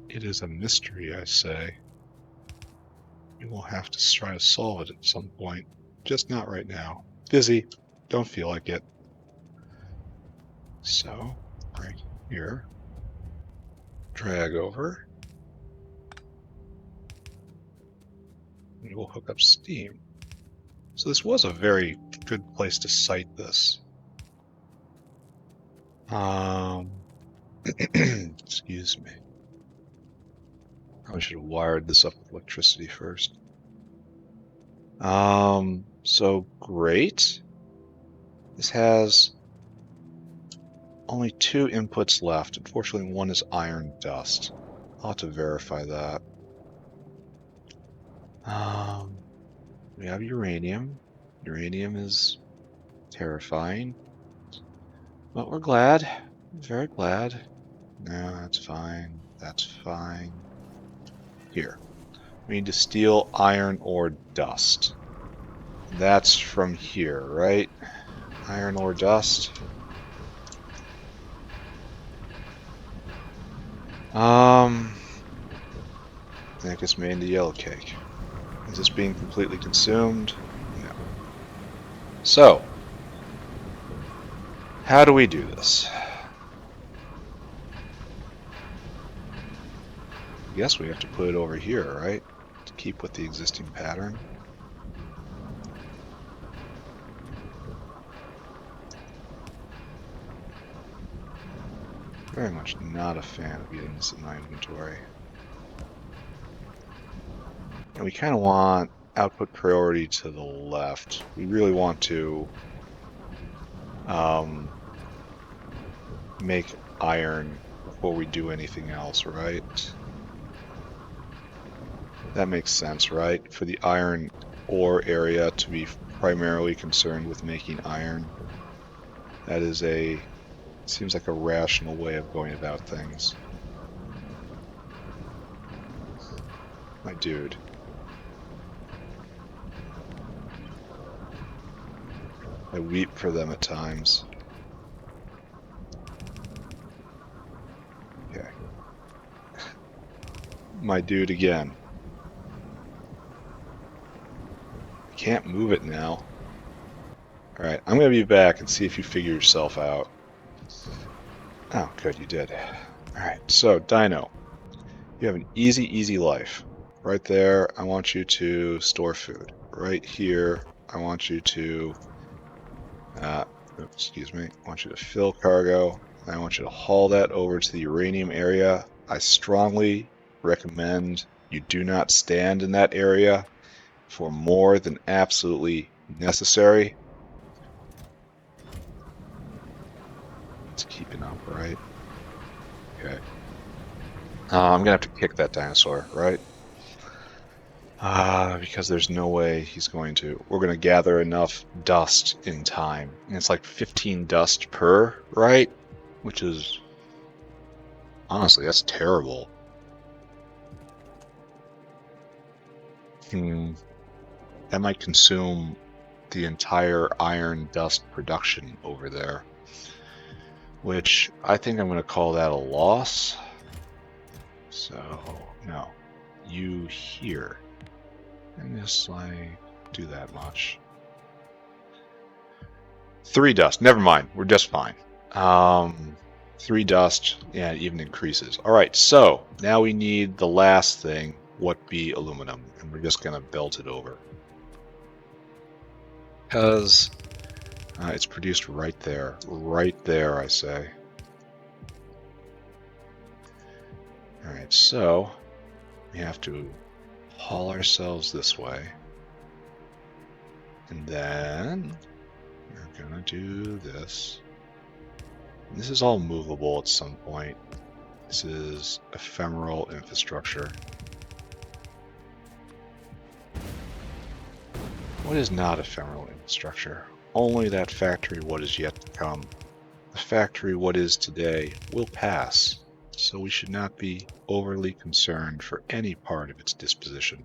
S1: is a mystery, I say. We will have to try to solve it at some point. Just not right now. Busy. Don't feel like it. So, right here. Drag over. We will hook up steam. So this was a very good place to site this. Excuse me. Probably should have wired this up with electricity first. So great. This has only 2 inputs left. Unfortunately, one is iron dust. I'll have to verify that. We have uranium. Uranium is terrifying. But we're glad. Very glad. No, that's fine. That's fine. Here. We need to steal iron ore dust. That's from here, right? Iron ore dust. That gets made into yellow cake. Is this being completely consumed? No. So, how do we do this? I guess we have to put it over here, right? To keep with the existing pattern. Very much not a fan of getting this in my inventory. And we kind of want output priority to the left. We really want to make iron before we do anything else, right? That makes sense, right? For the iron ore area to be primarily concerned with making iron. That is seems like a rational way of going about things. My dude. I weep for them at times. Okay. My dude again. I can't move it now. Alright, I'm going to be back and see if you figure yourself out. Oh, good, you did. Alright, so, Dino. You have an easy life. Right there, I want you to store food. Right here, I want you to, excuse me, I want you to fill cargo. I want you to haul that over to the uranium area. I strongly recommend you do not stand in that area for more than absolutely necessary. It's keeping up, right? Okay. I'm gonna have to kick that dinosaur, right? Because there's no way he's going to. We're gonna gather enough dust in time. And it's like 15 dust per, right? Which is, honestly, that's terrible. That might consume the entire iron dust production over there. Which, I think I'm gonna call that a loss. So, no. You here. And just like do that much. 3 dust. Never mind. We're just fine. 3 dust. Yeah, it even increases. All right. So now we need the last thing. What be aluminum? And we're just gonna belt it over because it's produced right there. Right there, I say. All right. So we have to haul ourselves this way, and then we're gonna do this. And this is all movable at some point. This is ephemeral infrastructure. What is not ephemeral infrastructure? Only that factory what is yet to come. The factory what is today will pass, so we should not be overly concerned for any part of its disposition.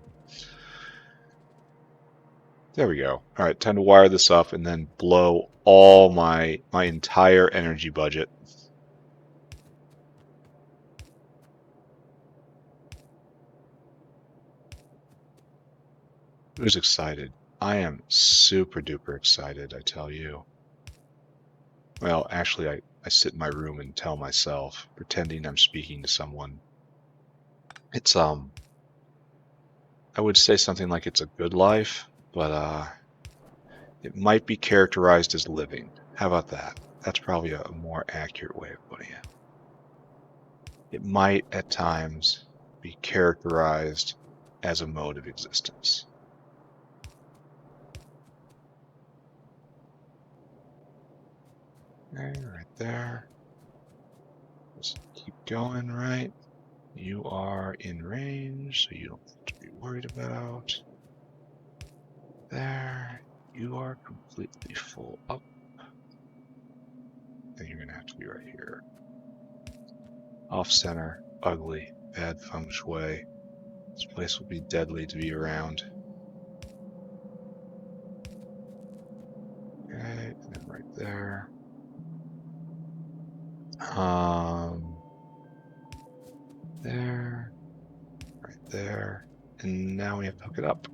S1: There we go. All right, time to wire this up and then blow all my entire energy budget. Who's excited? I am super duper excited, I tell you. Well, actually, I sit in my room and tell myself, pretending I'm speaking to someone. It's, I would say something like it's a good life, but, it might be characterized as living. How about that? That's probably a more accurate way of putting it. It might, at times, be characterized as a mode of existence. Okay, right there. Just keep going, right? You are in range, so you don't have to be worried about. There. You are completely full up. And you're going to have to be right here. Off-center, ugly, bad feng shui. This place will be deadly to be around. Okay, and then right there. There, right there, and now we have to hook it up.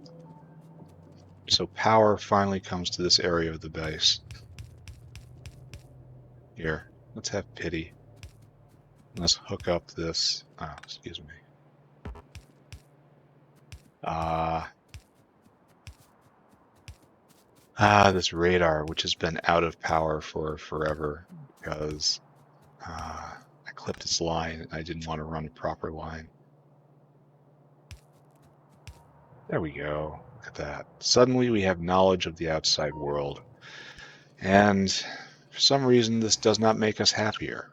S1: So power finally comes to this area of the base. Here, let's have pity. Let's hook up this. Oh, excuse me. This radar, which has been out of power for forever because I clipped its line. I didn't want to run a proper line. There we go. Look at that. Suddenly we have knowledge of the outside world. And for some reason, this does not make us happier.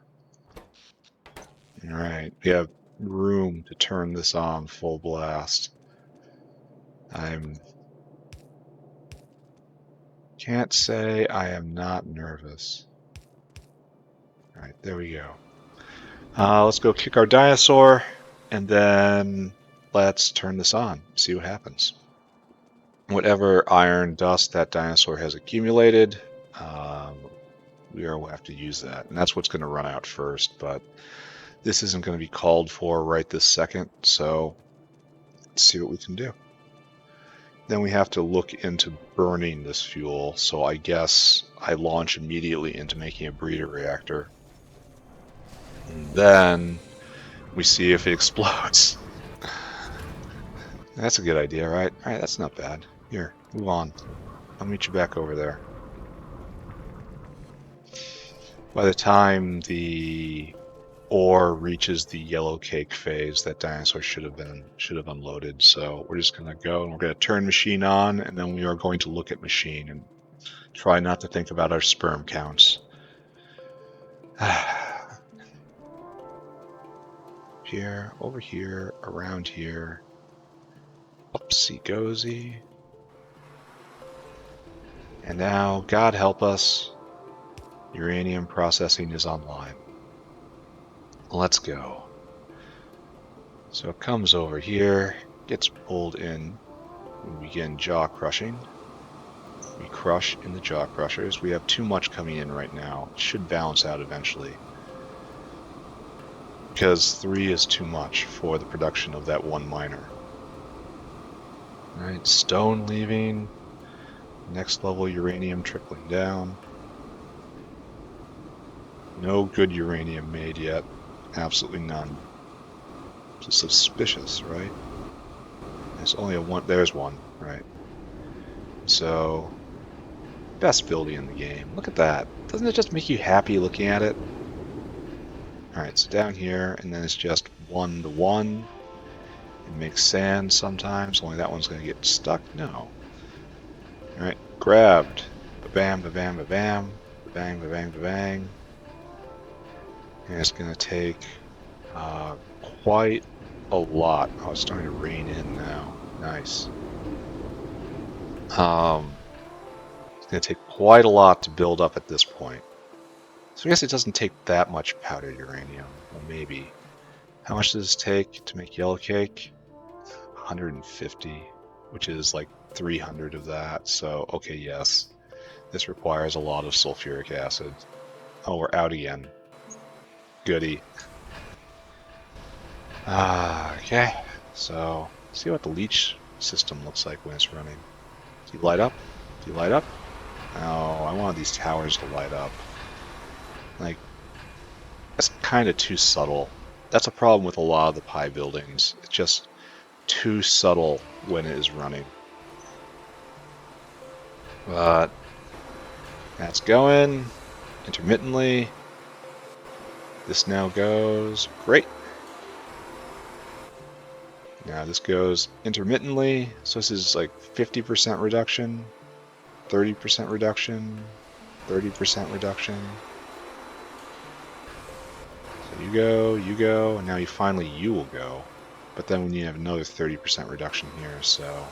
S1: All right, we have room to turn this on full blast. Can't say I am not nervous. All right, there we go. Let's go kick our dinosaur, and then let's turn this on, see what happens. Whatever iron dust that dinosaur has accumulated, we will have to use that. And that's what's going to run out first, but this isn't going to be called for right this second, so let's see what we can do. Then we have to look into burning this fuel, so I guess I launch immediately into making a breeder reactor. And then we see if it explodes. That's a good idea, right? Alright, that's not bad. Here, move on. I'll meet you back over there. By the time the ore reaches the yellow cake phase, that dinosaur should have unloaded. So we're just gonna go and we're gonna turn machine on, and then we are going to look at machine and try not to think about our sperm counts. Here, over here, around here. Oopsie-gozy. And now, God help us, uranium processing is online. Let's go. So it comes over here, gets pulled in, we begin jaw crushing. We crush in the jaw crushers. We have too much coming in right now. It should balance out eventually. Because 3 is too much for the production of that one miner. Alright, stone leaving. Next level uranium trickling down. No good uranium made yet. Absolutely none. Just suspicious, right? There's only one. There's one, right? So, best building in the game. Look at that. Doesn't it just make you happy looking at it? Alright, so down here, and then it's just 1 to 1. It makes sand sometimes, only that one's going to get stuck. No. Alright, grabbed. Ba-bam, ba-bam, ba-bam. Ba-bang, ba-bang, ba-bang. And it's going to take quite a lot. Oh, it's starting to rain in now. Nice. It's going to take quite a lot to build up at this point. So I guess it doesn't take that much powdered uranium. Well, maybe. How much does this take to make yellow cake? 150, which is like 300 of that. So, okay, yes. This requires a lot of sulfuric acid. Oh, we're out again. Goody. Okay. So, see what the leach system looks like when it's running. Do you light up? Do you light up? Oh, I wanted these towers to light up. Like, that's kind of too subtle. That's a problem with a lot of the Pi buildings. It's just too subtle when it is running. But that's going intermittently. This now goes great. Now this goes intermittently. So this is like 50% reduction, 30% reduction, 30% reduction. So you go, and now you will go. But then we need to have another 30% reduction here, so...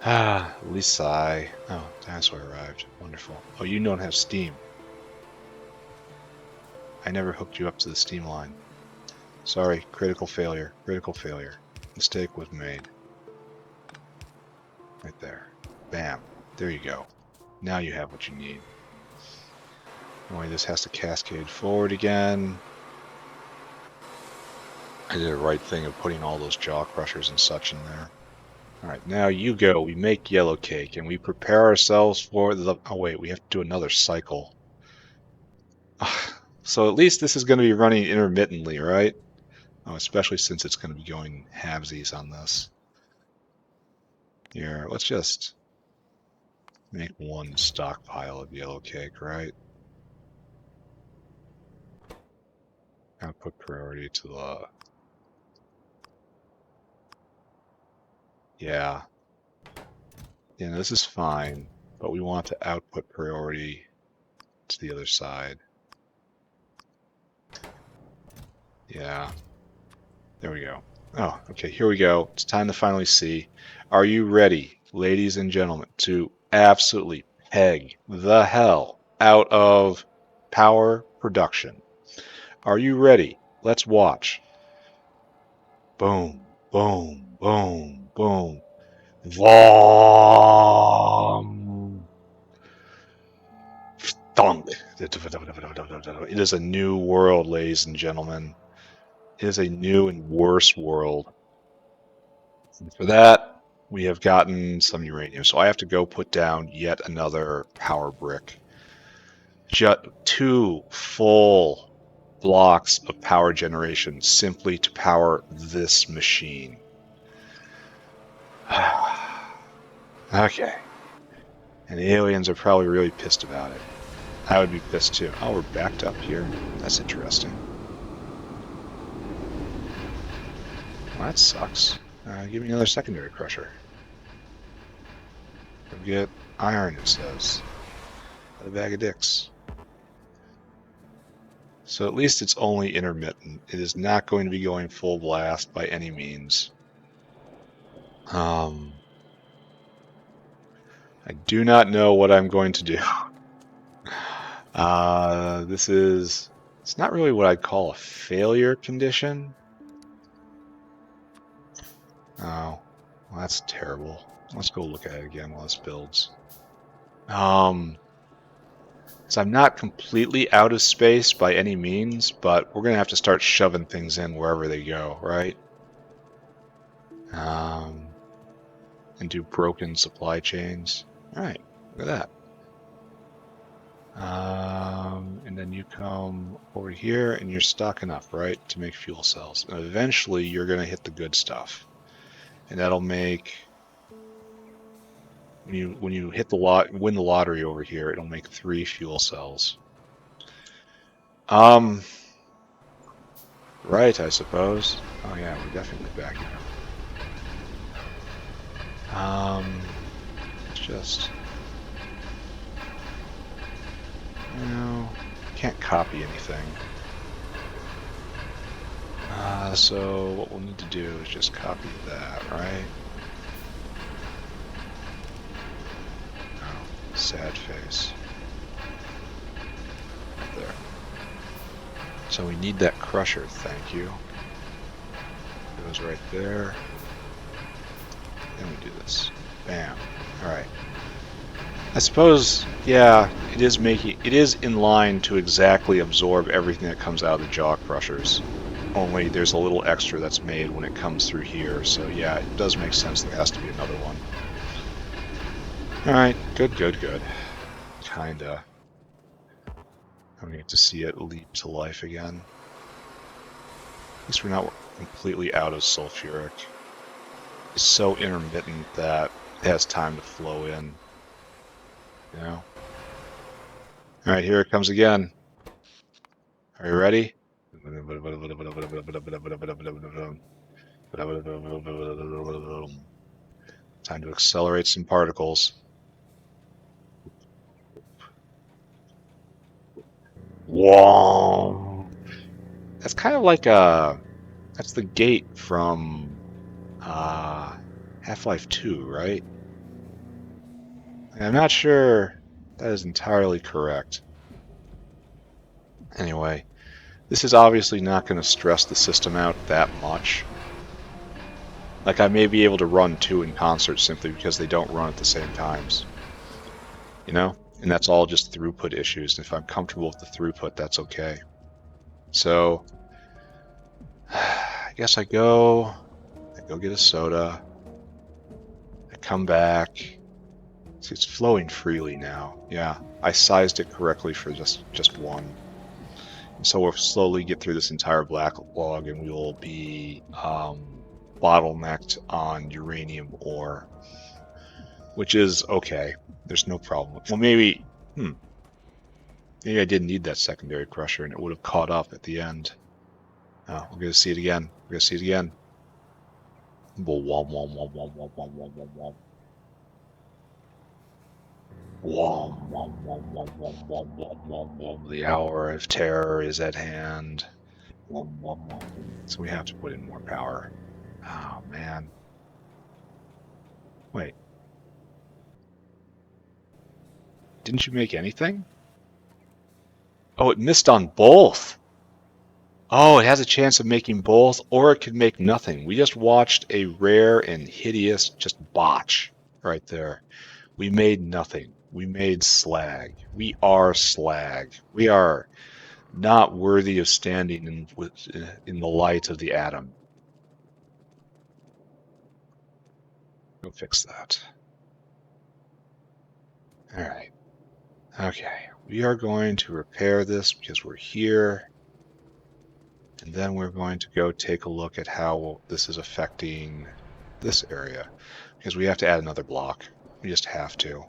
S1: at least sigh. Oh, dinosaur arrived. Wonderful. Oh, you don't have steam. I never hooked you up to the steam line. Sorry, critical failure. Critical failure. Mistake was made. Right there. Bam. There you go. Now you have what you need. Anyway, this has to cascade forward again. I did the right thing of putting all those jaw crushers and such in there. Alright, now you go. We make yellow cake, and we prepare ourselves for the... Oh wait, we have to do another cycle. So at least this is going to be running intermittently, right? Oh, especially since it's going to be going halvesies on this. Here, let's just make one stockpile of yellow cake, right? Output priority to the... Yeah. Yeah, this is fine, but we want to output priority to the other side. Yeah. There we go. Oh, okay, here we go. It's time to finally see. Are you ready, ladies and gentlemen, to absolutely peg the hell out of power production? Are you ready? Let's watch. Boom, boom, boom, boom. Vom. Thunk. It is a new world, ladies and gentlemen. It is a new and worse world. And for that, we have gotten some uranium. So I have to go put down yet another power brick. Just 2 full blocks of power generation simply to power this machine. Okay. And the aliens are probably really pissed about it. I would be pissed too. Oh, we're backed up here? That's interesting. Well, that sucks. Give me another secondary crusher. Go get iron, it says. A bag of dicks. So at least it's only intermittent. It is not going to be going full blast by any means. I do not know what I'm going to do. It's not really what I'd call a failure condition. Oh, well, that's terrible. Let's go look at it again while this builds. So I'm not completely out of space by any means, but we're going to have to start shoving things in wherever they go, right? And do broken supply chains. All right, look at that. And then you come over here and you're stocking up, right, to make fuel cells. And eventually you're going to hit the good stuff. And that'll make, when you hit the win the lottery over here, it'll make 3 fuel cells. Right, I suppose. Oh yeah, we're definitely backing up. It's just, can't copy anything. So what we'll need to do is just copy that, right? Oh, sad face. Right there. So we need that crusher, thank you. It goes right there. Then we do this. Bam. Alright. I suppose, yeah, it is in line to exactly absorb everything that comes out of the jaw crushers. Only there's a little extra that's made when it comes through here, so yeah, it does make sense there has to be another one. Alright, good. Kinda. I'm going to see it leap to life again. At least we're not completely out of sulfuric. It's so intermittent that it has time to flow in. You know? Alright, here it comes again. Are you ready? Time to accelerate some particles. Whoa! That's kind of like that's the gate from Half-Life 2, right? I'm not sure that is entirely correct. Anyway, This is obviously not going to stress the system out that much. Like, I may be able to run two in concert simply because they don't run at the same times. You know? And that's all just throughput issues. And if I'm comfortable with the throughput, that's okay. So, I guess I go get a soda. I come back. See, it's flowing freely now. Yeah, I sized it correctly for just one. And so we'll slowly get through this entire backlog, and we will be bottlenecked on uranium ore, which is okay. There's no problem. Well, maybe I didn't need that secondary crusher, and it would have caught up at the end. We're gonna see it again. We're gonna see it again. Wom wom wom wom wom wom wom wom wom wom. Wom, wom, wom, wom, wom, wom, wom, wom, wom. The hour of terror is at hand. Wom, wom, wom. So we have to put in more power. Oh, man. Wait. Didn't you make anything? Oh, it missed on both. Oh, it has a chance of making both, or it could make nothing. We just watched a rare and hideous just botch right there. We made nothing. We made slag. We are slag. We are not worthy of standing in the light of the atom. Go fix that. All right. Okay. We are going to repair this because we're here. And then we're going to go take a look at how this is affecting this area. Because we have to add another block. We just have to.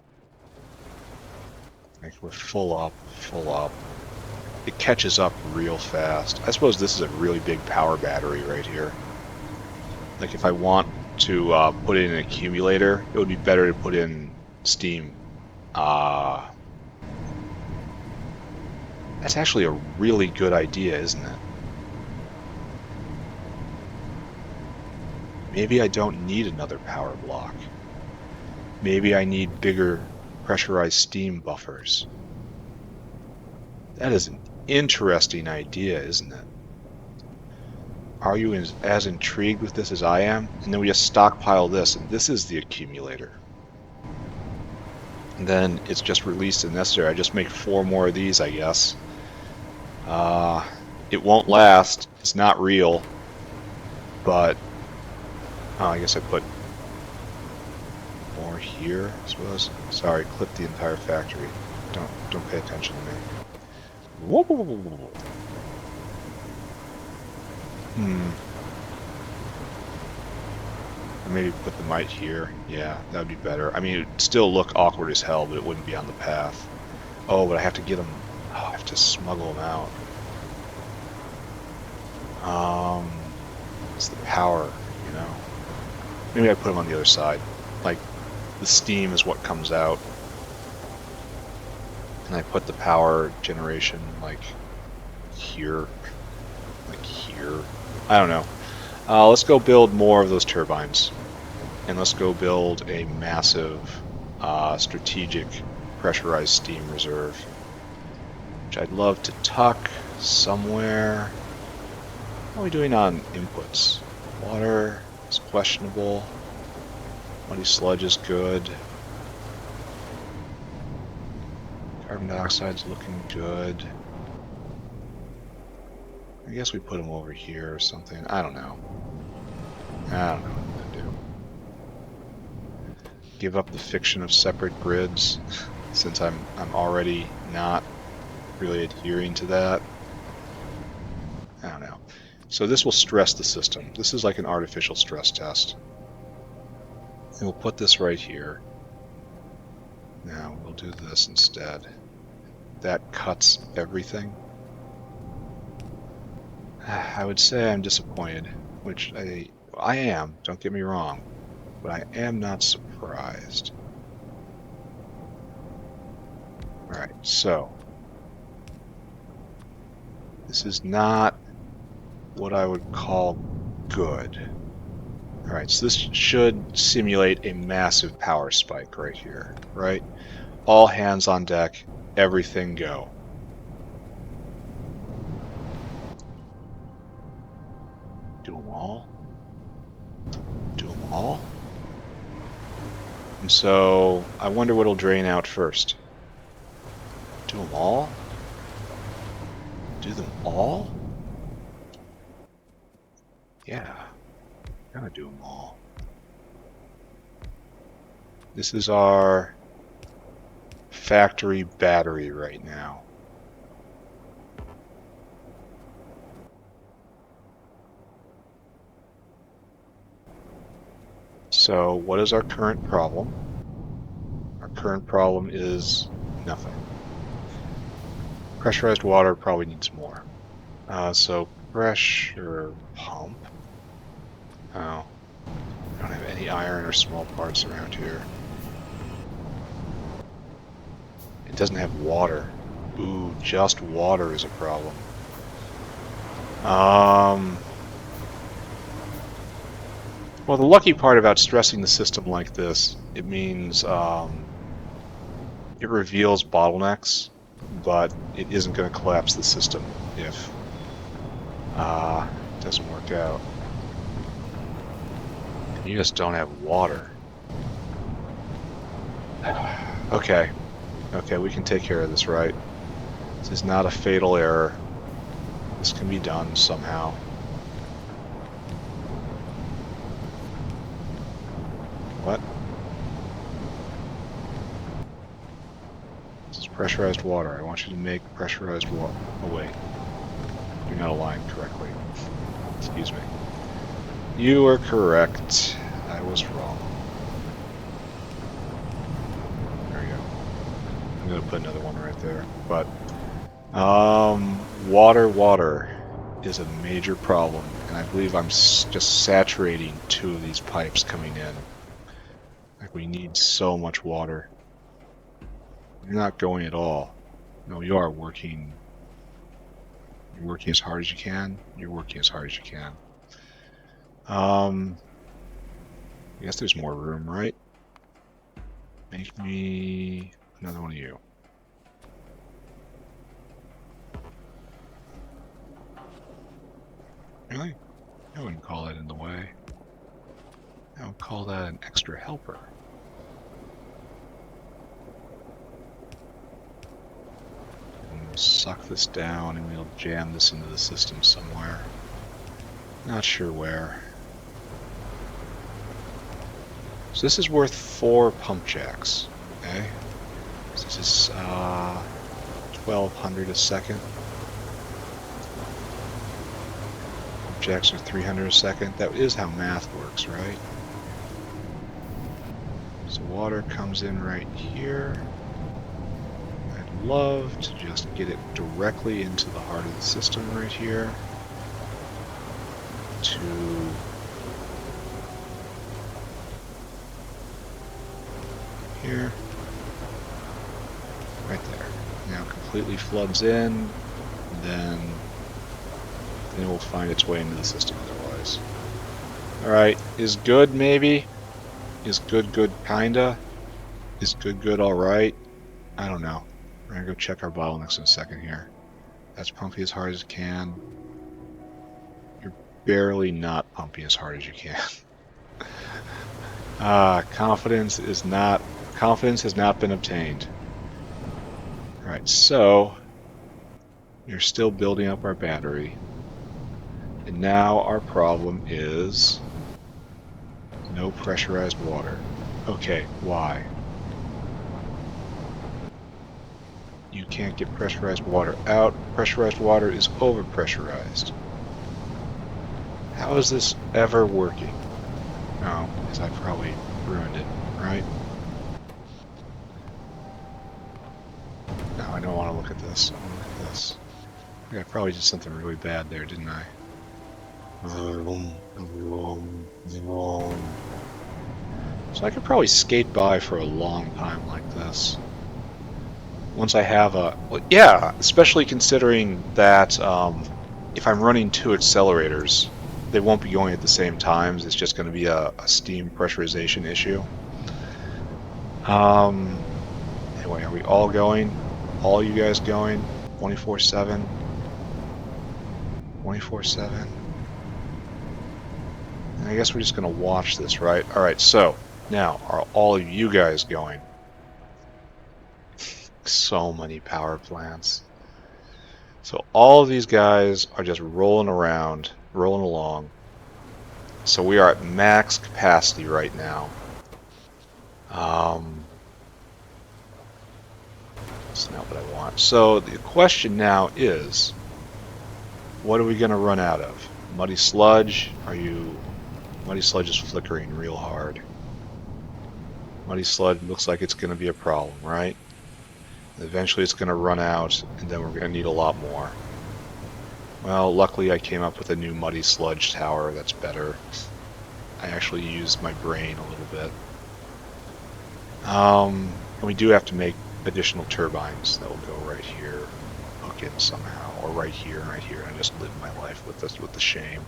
S1: Like, we're full up, full up. It catches up real fast. I suppose this is a really big power battery right here. Like, if I want to put in an accumulator, it would be better to put in steam. That's actually a really good idea, isn't it? Maybe I don't need another power block. Maybe I need bigger pressurized steam buffers. That is an interesting idea, isn't it? Are you as intrigued with this as I am? And then we just stockpile this, and this is the accumulator. And then it's just released as necessary. I just make 4 more of these, I guess. It won't last. It's not real. But I guess I put more here, I suppose. Sorry, clip the entire factory. Don't pay attention to me. Maybe put the mite here. Yeah, that would be better. I mean, it would still look awkward as hell, but it wouldn't be on the path. Oh, but I have to get them. Oh, I have to smuggle them out. It's the power, you know. Maybe I put them on the other side. Like, the steam is what comes out. And I put the power generation, like, here. Like, here. I don't know. Let's go build more of those turbines. And let's go build a massive strategic pressurized steam reserve. Which I'd love to tuck somewhere. How are we doing on inputs? Water is questionable. Muddy sludge is good. Carbon dioxide's looking good. I guess we put them over here or something. I don't know. I don't know what I'm gonna do. Give up the fiction of separate grids, since I'm already not really adhering to that. I don't know. So this will stress the system. This is like an artificial stress test. And we'll put this right here. Now we'll do this instead. That cuts everything. I would say I'm disappointed, which I am, don't get me wrong, but I am not surprised. Alright, so this is not what I would call good. Alright, so this should simulate a massive power spike right here, right? All hands on deck, everything go. all. And so I wonder what'll drain out first. Do them all? Do them all? Yeah, gotta do them all. This is our factory battery right now. So what is our current problem? Our current problem is nothing. Pressurized water probably needs more. So pressure pump. Oh, I don't have any iron or small parts around here. It doesn't have water. Ooh, just water is a problem. Well, the lucky part about stressing the system like this, it means it reveals bottlenecks, but it isn't going to collapse the system if it doesn't work out. You just don't have water. Okay. Okay, we can take care of this, right? This is not a fatal error. This can be done somehow. What? This is pressurized water. I want you to make pressurized water. Oh wait. You're not aligned correctly. Excuse me. You are correct. I was wrong. There we go. I'm gonna put another one right there. But water is a major problem, and I believe I'm just saturating 2 of these pipes coming in. Like, we need so much water. You're not going at all. No, you are working. You're working as hard as you can. You're working as hard as you can. I guess there's more room, right? Make me another one of you. Really? I wouldn't call that in the way. I would call that an extra helper. And we'll suck this down and we'll jam this into the system somewhere. Not sure where. So this is worth 4 pump jacks. Okay? So this is 1,200 a second. Pump jacks are 300 a second. That is how math works, right? So water comes in right here. I'd love to just get it directly into the heart of the system right here. To here. Right there. Now completely floods in, then it will find its way into the system otherwise. Alright, is good maybe? Is good kinda? Is good alright? I don't know. We're gonna go check our bottlenecks in a second here. That's pumping as hard as it can. You're barely not pumping as hard as you can. Confidence has not been obtained. Alright, so you're still building up our battery. And now our problem is no pressurized water. Okay, why? You can't get pressurized water out. Pressurized water is overpressurized. How is this ever working? Oh, because I probably ruined it, right? No, I don't want to look at this. I want to look at this. I probably did something really bad there, didn't I? So I could probably skate by for a long time like this. Once I have a... Well, yeah, especially considering that if I'm running 2 accelerators, they won't be going at the same times. It's just going to be a steam pressurization issue. Anyway, are we all going? All you guys going? 24/7? 24/7? And I guess we're just going to watch this, right? All right, so now are all of you guys going? So many power plants. So all of these guys are just rolling around, rolling along. So we are at max capacity right now. That's not what I want. So the question now is, what are we going to run out of? Muddy sludge? Muddy sludge is flickering real hard. Muddy sludge looks like it's going to be a problem, right? Eventually it's going to run out, and then we're going to need a lot more. Well, luckily I came up with a new muddy sludge tower that's better. I actually used my brain a little bit. And we do have to make additional turbines that will go right here, hook in somehow, or right here, and right here. I just live my life with this, with the shame.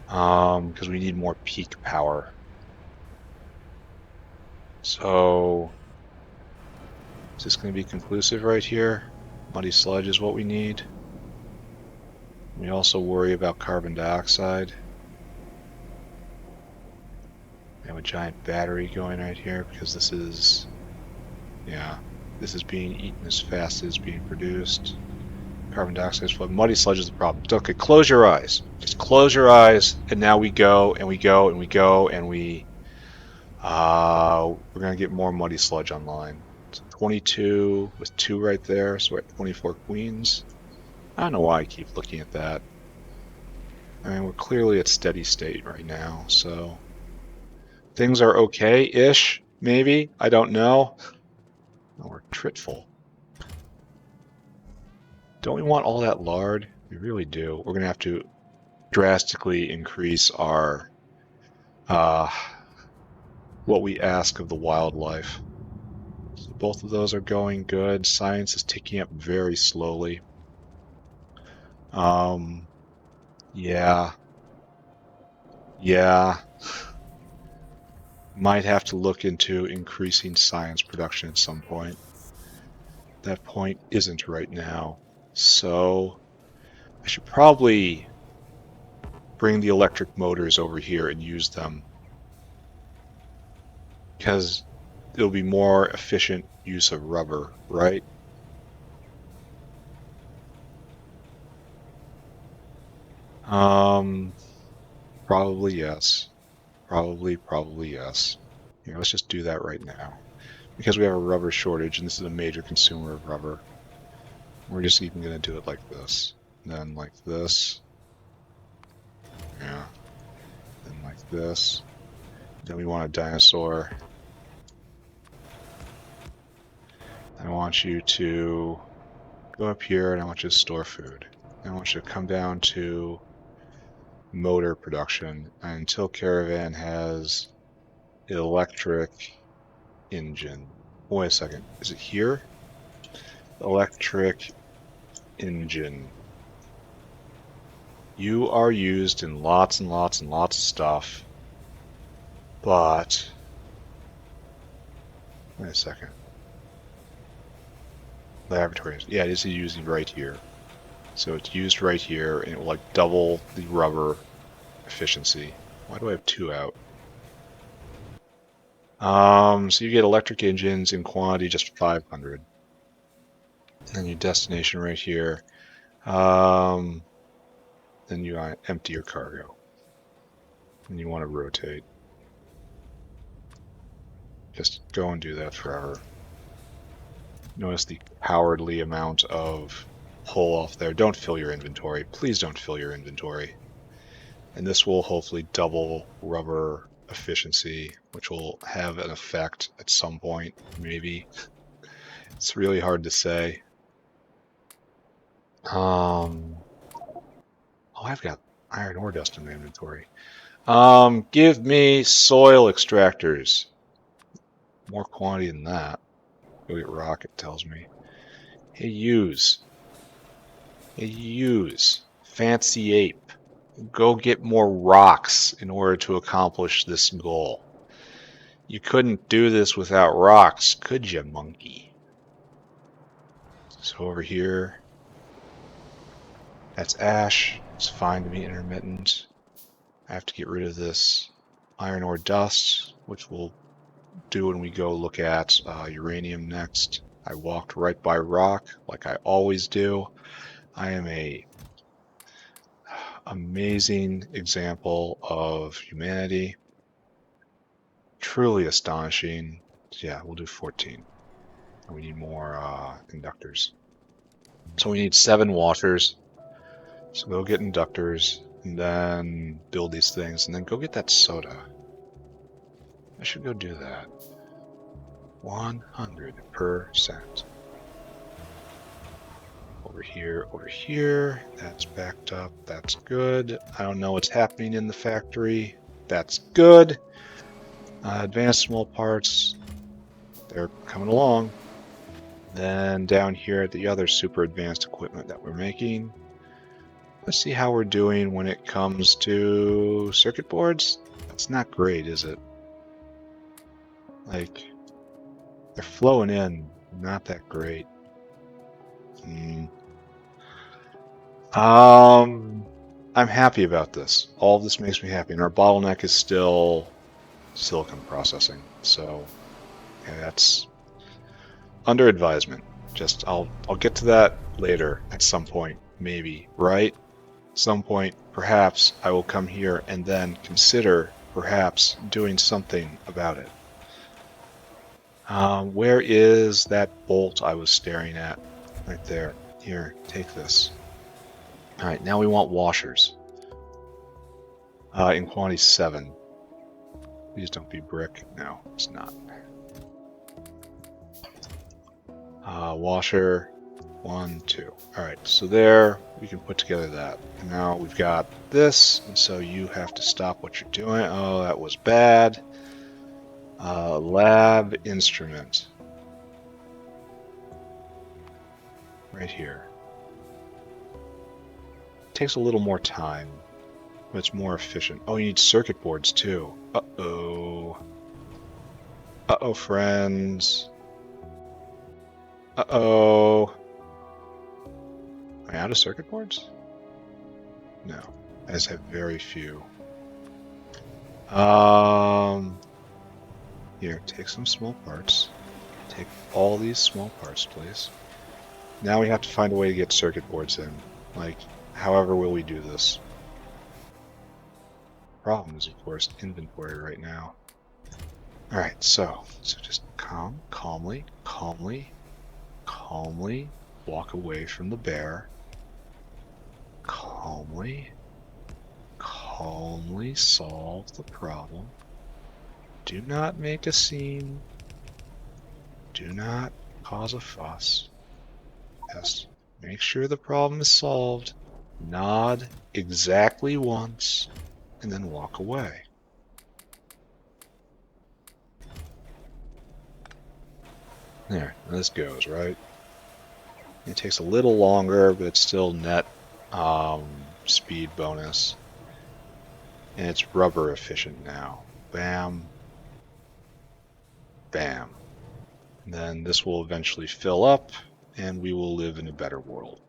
S1: Because we need more peak power. So, is this going to be conclusive right here? Muddy sludge is what we need. We also worry about carbon dioxide. We have a giant battery going right here because this is, yeah, this is being eaten as fast as it's being produced. Carbon dioxide is flow. Muddy sludge is the problem. Okay, close your eyes. Just close your eyes, and now we go, and we go, and we go, and we're gonna get more muddy sludge online. So 22 with 2 right there, so we're at 24 queens. I don't know why I keep looking at that. I mean, we're clearly at steady state right now, so things are okay-ish, maybe. I don't know. Oh, we're tritful. Don't we want all that lard? We really do. We're gonna have to drastically increase our what we ask of the wildlife. So both of those are going good. Science is ticking up very slowly. Yeah. Yeah. Might have to look into increasing science production at some point. That point isn't right now. So I should probably bring the electric motors over here and use them, because it'll be more efficient use of rubber, right? Probably yes. Probably yes. Here, let's just do that right now. Because we have a rubber shortage, and this is a major consumer of rubber. We're just even going to do it like this. Then like this. Yeah. Then like this. Then we want a dinosaur. I want you to go up here, and I want you to store food. I want you to come down to motor production until Caravan has electric engine. Wait a second. Is it here? Electric engine. You are used in lots and lots and lots of stuff, but wait a second. Laboratories. Yeah, it is used right here. So it's used right here, and it will like double the rubber efficiency. Why do I have 2 out? So you get electric engines in quantity just 500. And your destination right here. Then you empty your cargo. And you want to rotate. Just go and do that forever. Notice the cowardly amount of pull off there. Don't fill your inventory. Please don't fill your inventory. And this will hopefully double rubber efficiency, which will have an effect at some point, maybe. It's really hard to say. Oh, I've got iron ore dust in my inventory. Give me soil extractors. More quantity than that. Go get rock, it tells me. Hey, use. Hey, use. Fancy ape. Go get more rocks in order to accomplish this goal. You couldn't do this without rocks, could you, monkey? So over here, that's ash. It's fine to be intermittent. I have to get rid of this iron ore dust, which we'll do when we go look at uranium next. I walked right by rock like I always do. I am a amazing example of humanity. Truly astonishing. Yeah, we'll do 14. And we need more inductors. So we need 7 washers. So go get inductors and then build these things and then go get that soda. I should go do that. 100%. Over here, that's backed up, that's good. I don't know what's happening in the factory. That's good. Advanced small parts, they're coming along. Then down here at the other super advanced equipment that we're making. Let's see how we're doing when it comes to circuit boards. That's not great, is it? Like, they're flowing in, not that great. I'm happy about this. All of this makes me happy, and our bottleneck is still silicon processing. So, yeah, that's under advisement. Just I'll get to that later at some point, maybe, right? Some point, perhaps I will come here and then consider perhaps doing something about it. Where is that bolt I was staring at? Right there. Here, take this. Alright, now we want washers. In quantity 7. Please don't be brick. No, it's not. Washer 1, 2. Alright, so there we can put together that. And now we've got this, and so you have to stop what you're doing. Oh, that was bad. Lab instrument. Right here. Takes a little more time, but it's more efficient. Oh, you need circuit boards too. Uh-oh. Uh-oh, friends. Uh-oh. Am I out of circuit boards? No. I just have very few. Here, take some small parts. Take all these small parts, please. Now we have to find a way to get circuit boards in. Like, however will we do this? Problem is, of course, inventory right now. Alright, so just calmly walk away from the bear. Calmly solve the problem. Do not make a scene. Do not cause a fuss. Just make sure the problem is solved. Nod exactly once, and then walk away. There, this goes, right? It takes a little longer, but it's still net speed bonus. And it's rubber efficient now. Bam. Bam. And then this will eventually fill up, and we will live in a better world.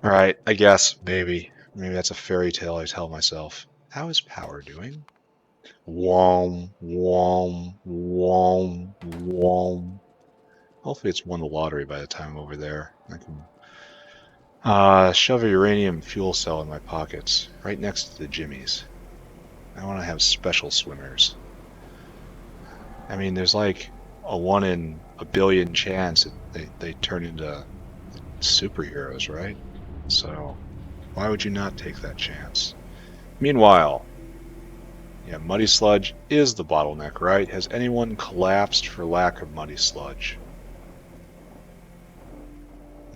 S1: Alright, I guess, maybe. Maybe that's a fairy tale I tell myself. How is power doing? Wom, wom, wom, wom. Hopefully it's won the lottery by the time I'm over there. I can shove a uranium fuel cell in my pockets, right next to the jimmies. I want to have special swimmers. I mean, there's like a 1 in a billion chance that they turn into superheroes, right? So why would you not take that chance? Meanwhile, yeah, muddy sludge is the bottleneck, right? Has anyone collapsed for lack of muddy sludge?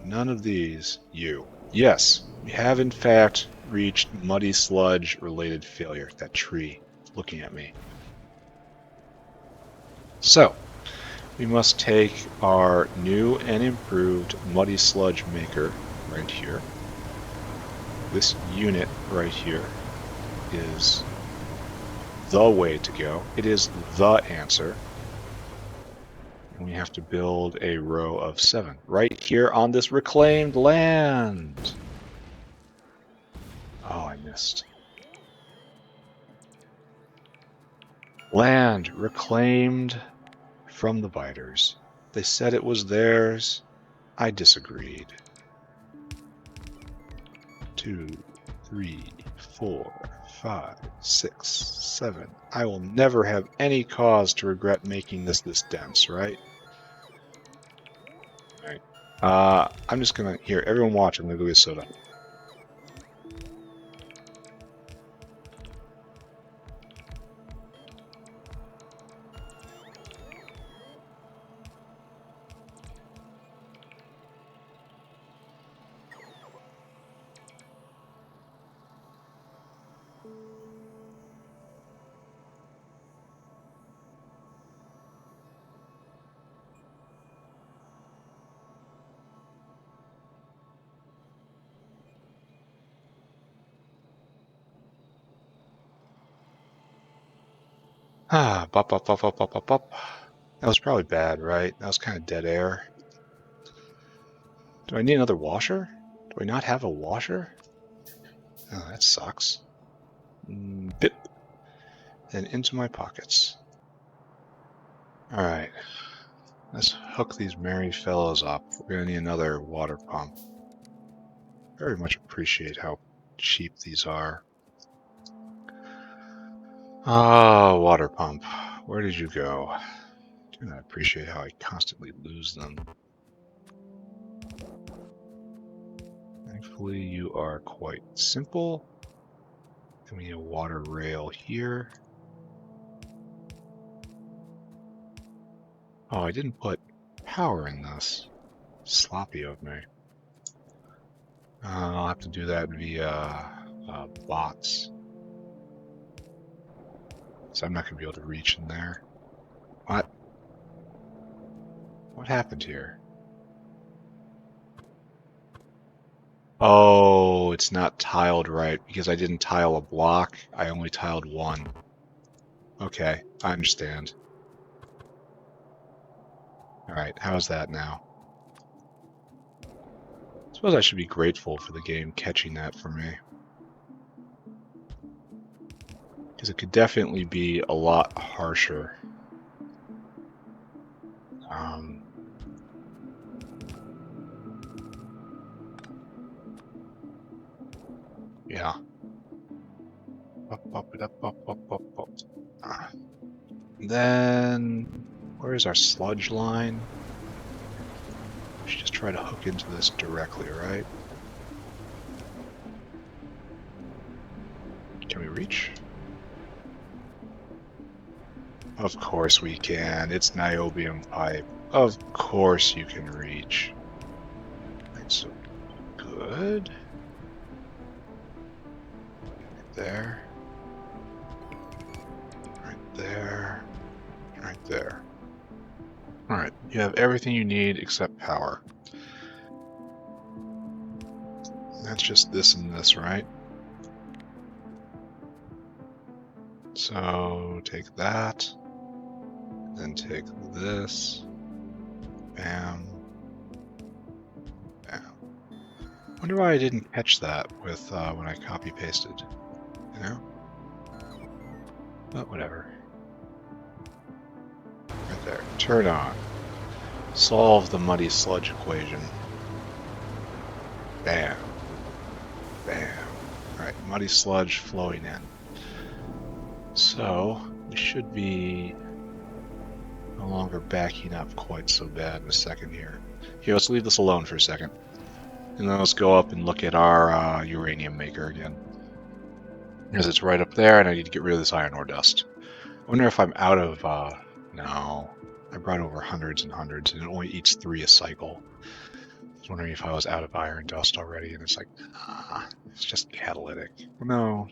S1: None of these. You. Yes, we have in fact reached muddy sludge related failure. That tree looking at me. So, we must take our new and improved muddy sludge maker right here. This unit right here is the way to go. It is the answer. And we have to build a row of 7 right here on this reclaimed land. Oh, I missed. Land reclaimed from the biters. They said it was theirs. I disagreed. 2, 3, 4, 5, 6, 7. I will never have any cause to regret making this dense, right? Alright. I'm just gonna, here, everyone watch, I'm gonna go get soda. Bop, bop, bop, bop, bop, bop, bop. That was probably bad, right? That was kind of dead air. Do I need another washer? Do I not have a washer? Oh, that sucks. Bip. And into my pockets. Alright. Let's hook these merry fellows up. We're gonna need another water pump. Very much appreciate how cheap these are. Ah, water pump. Where did you go? Do not appreciate how I constantly lose them. Thankfully, you are quite simple. Then we need a water rail here. Oh, I didn't put power in this. Sloppy of me. I'll have to do that via bots. So I'm not going to be able to reach in there. What? What happened here? Oh, it's not tiled right because I didn't tile a block. I only tiled one. Okay, I understand. Alright, how's that now? I suppose I should be grateful for the game catching that for me. Because it could definitely be a lot harsher. Yeah. Then, where's our sludge line? We should just try to hook into this directly, right? Can we reach? Of course we can. It's niobium pipe. Of course you can reach. Right, so good. Right there. Right there. Right there. Alright, you have everything you need except power. That's just this and this, right? So take that, then take this, bam, bam. Wonder why I didn't catch that with when I copy pasted, you know? But whatever. Right there. Turn on. Solve the muddy sludge equation. Bam. Bam. Alright, muddy sludge flowing in. So, we should be no longer backing up quite so bad in a second here. Here, let's leave this alone for a second. And then let's go up and look at our uranium maker again. Because it's right up there and I need to get rid of this iron ore dust. I wonder if I'm out of... no. I brought over hundreds and hundreds and it only eats 3 a cycle. I was wondering if I was out of iron dust already and it's like, it's just catalytic. No,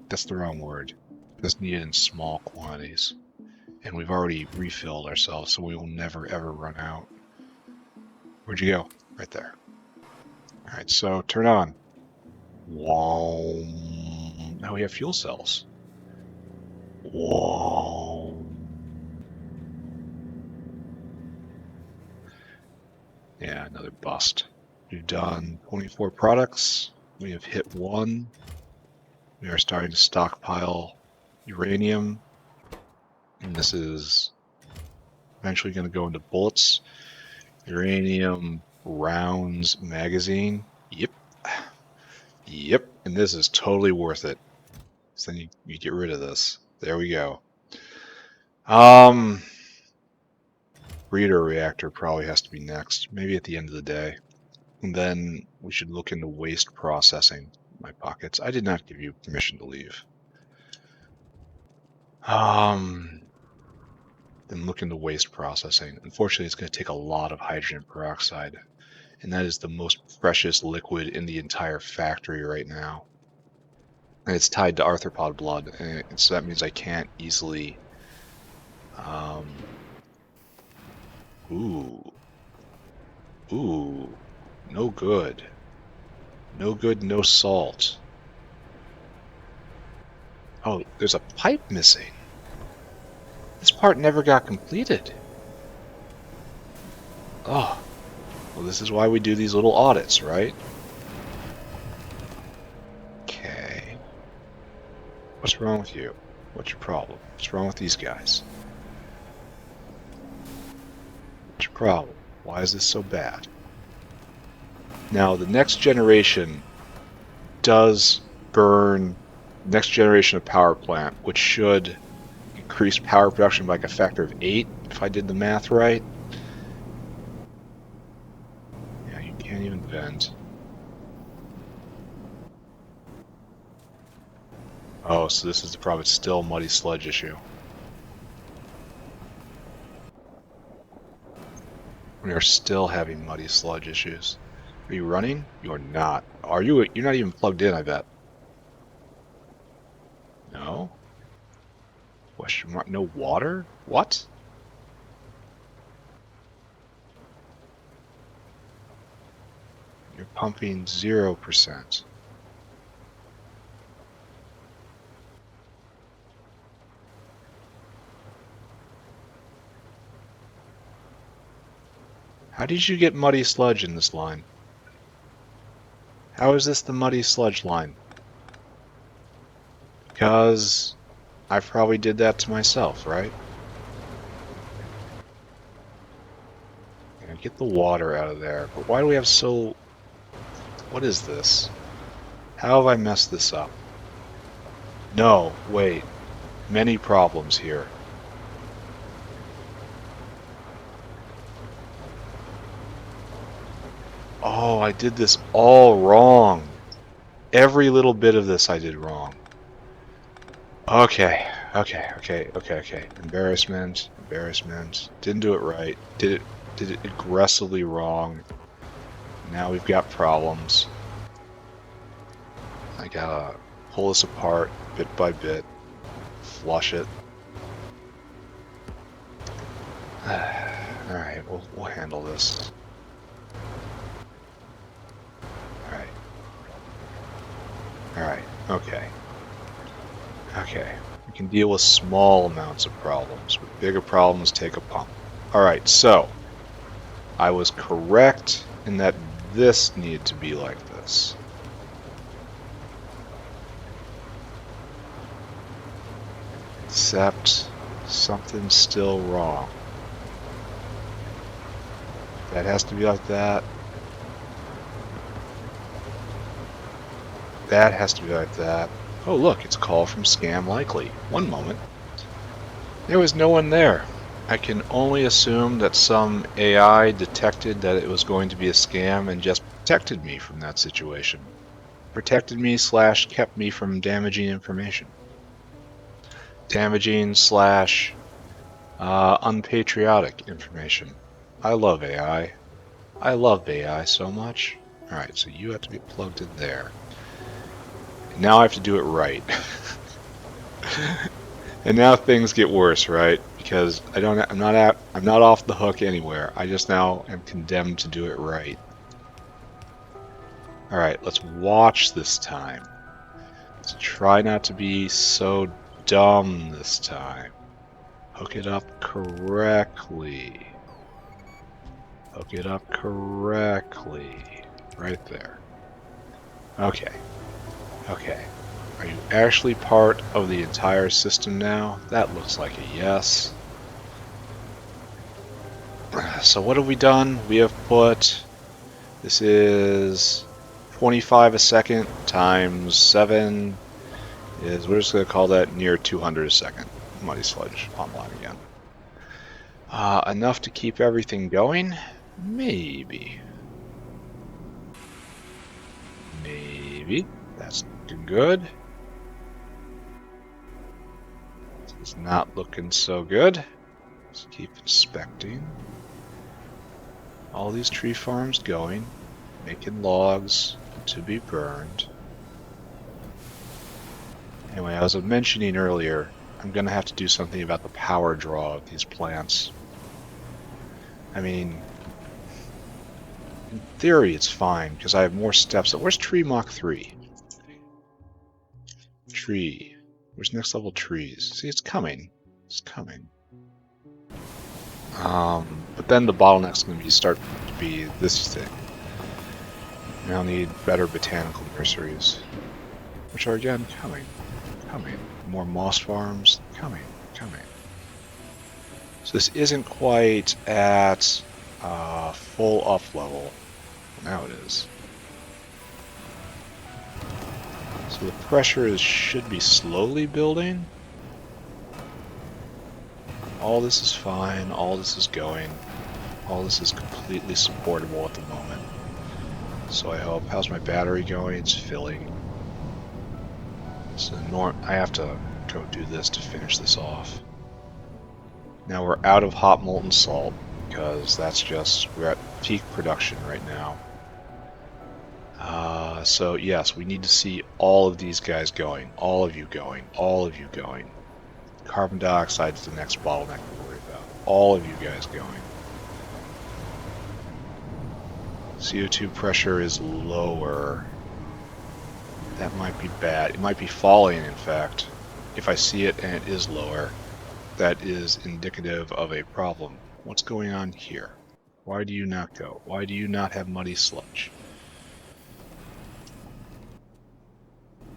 S1: that's the wrong word. It's needed in small quantities. And we've already refilled ourselves, so we will never ever run out. Where'd you go? Right there. Alright, so turn on. Whoa. Now we have fuel cells. Whoa. Yeah, another bust. We've done 24 products. We have hit 1. We are starting to stockpile uranium. And this is eventually going to go into bullets. Uranium rounds magazine. Yep. Yep. And this is totally worth it. So then you get rid of this. There we go. Breeder reactor probably has to be next. Maybe at the end of the day. And then we should look into waste processing. My pockets. I did not give you permission to leave. Then look into waste processing. Unfortunately, it's going to take a lot of hydrogen peroxide, and that is the most precious liquid in the entire factory right now. And it's tied to arthropod blood, and so that means I can't easily. Ooh, no good. No good, no salt. Oh, there's a pipe missing. This part never got completed. Oh, well, this is why we do these little audits, right? Okay. What's wrong with you? What's your problem? What's wrong with these guys? What's your problem? Why is this so bad? Now, the next generation does burn next generation of power plant, which should increase power production by like a factor of 8, if I did the math right. Yeah, you can't even vent. Oh, so this is the problem. It's still a muddy sludge issue. We are still having muddy sludge issues. Are you running? You're not. Are you? You're not even plugged in, I bet. No? Question mark. No water? What? You're pumping 0%. How did you get muddy sludge in this line? How is this the muddy sludge line? Because I probably did that to myself, right? Get the water out of there. But why do we have so... What is this? How have I messed this up? No, wait. Many problems here. Oh, I did this all wrong. Every little bit of this I did wrong. Okay. Embarrassment. Didn't do it right. Did it aggressively wrong. Now we've got problems. I gotta pull this apart bit by bit. Flush it. Alright, we'll handle this. Alright, okay. We can deal with small amounts of problems. With bigger problems, take a pump. Alright, so I was correct in that this needed to be like this. Except something's still wrong. That has to be like that. That has to be like that. Oh look, it's a call from Scam Likely. One moment. There was no one there. I can only assume that some AI detected that it was going to be a scam and just protected me from that situation. Protected me / kept me from damaging information. Damaging / unpatriotic information. I love AI. I love AI so much. Alright, so you have to be plugged in there. And now I have to do it right. And now things get worse, right? Because I'm not off the hook anywhere. I just now am condemned to do it right. Alright, let's watch this time. Let's try not to be so dumb this time. Hook it up correctly. Hook it up correctly. Right there. Okay. Are you actually part of the entire system now? That looks like a yes. So what have we done? We have put, this is 25 a second times 7 is, we're just going to call that near 200 a second. Muddy sludge online again. Enough to keep everything going? Maybe. Maybe. That's looking good. It's not looking so good. Let's keep inspecting. All these tree farms going, making logs to be burned. Anyway, as I was mentioning earlier, I'm going to have to do something about the power draw of these plants. I mean, in theory it's fine, because I have more steps. Where's tree Mach 3? Tree. Where's next level trees? See, it's coming. It's coming. But then the bottleneck's going to start to be this thing. I'll need better botanical nurseries, which are again coming. More moss farms, coming. So this isn't quite at full up level. Now it is. So the pressure should be slowly building. All this is fine, all this is going. All this is completely supportable at the moment. So I hope. How's my battery going? It's filling. So I have to go do this to finish this off. Now we're out of hot molten salt because we're at peak production right now. So yes, we need to see all of these guys going, all of you going. Carbon dioxide is the next bottleneck to worry about. All of you guys going. CO2 pressure is lower. That might be bad. It might be falling, in fact. If I see it and it is lower, that is indicative of a problem. What's going on here? Why do you not go? Why do you not have muddy sludge?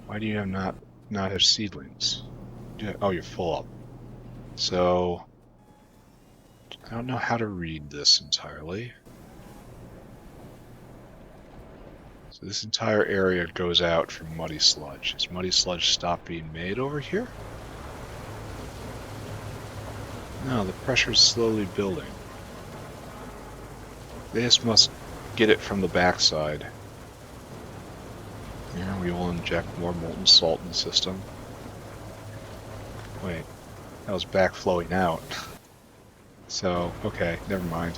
S1: Why do you not have seedlings? Oh, you're full up. So, I don't know how to read this entirely. So this entire area goes out for muddy sludge. Has muddy sludge stopped being made over here? No, the pressure's slowly building. They just must get it from the backside. Yeah, we will inject more molten salt in the system. Wait, that was backflowing out. So, okay, never mind.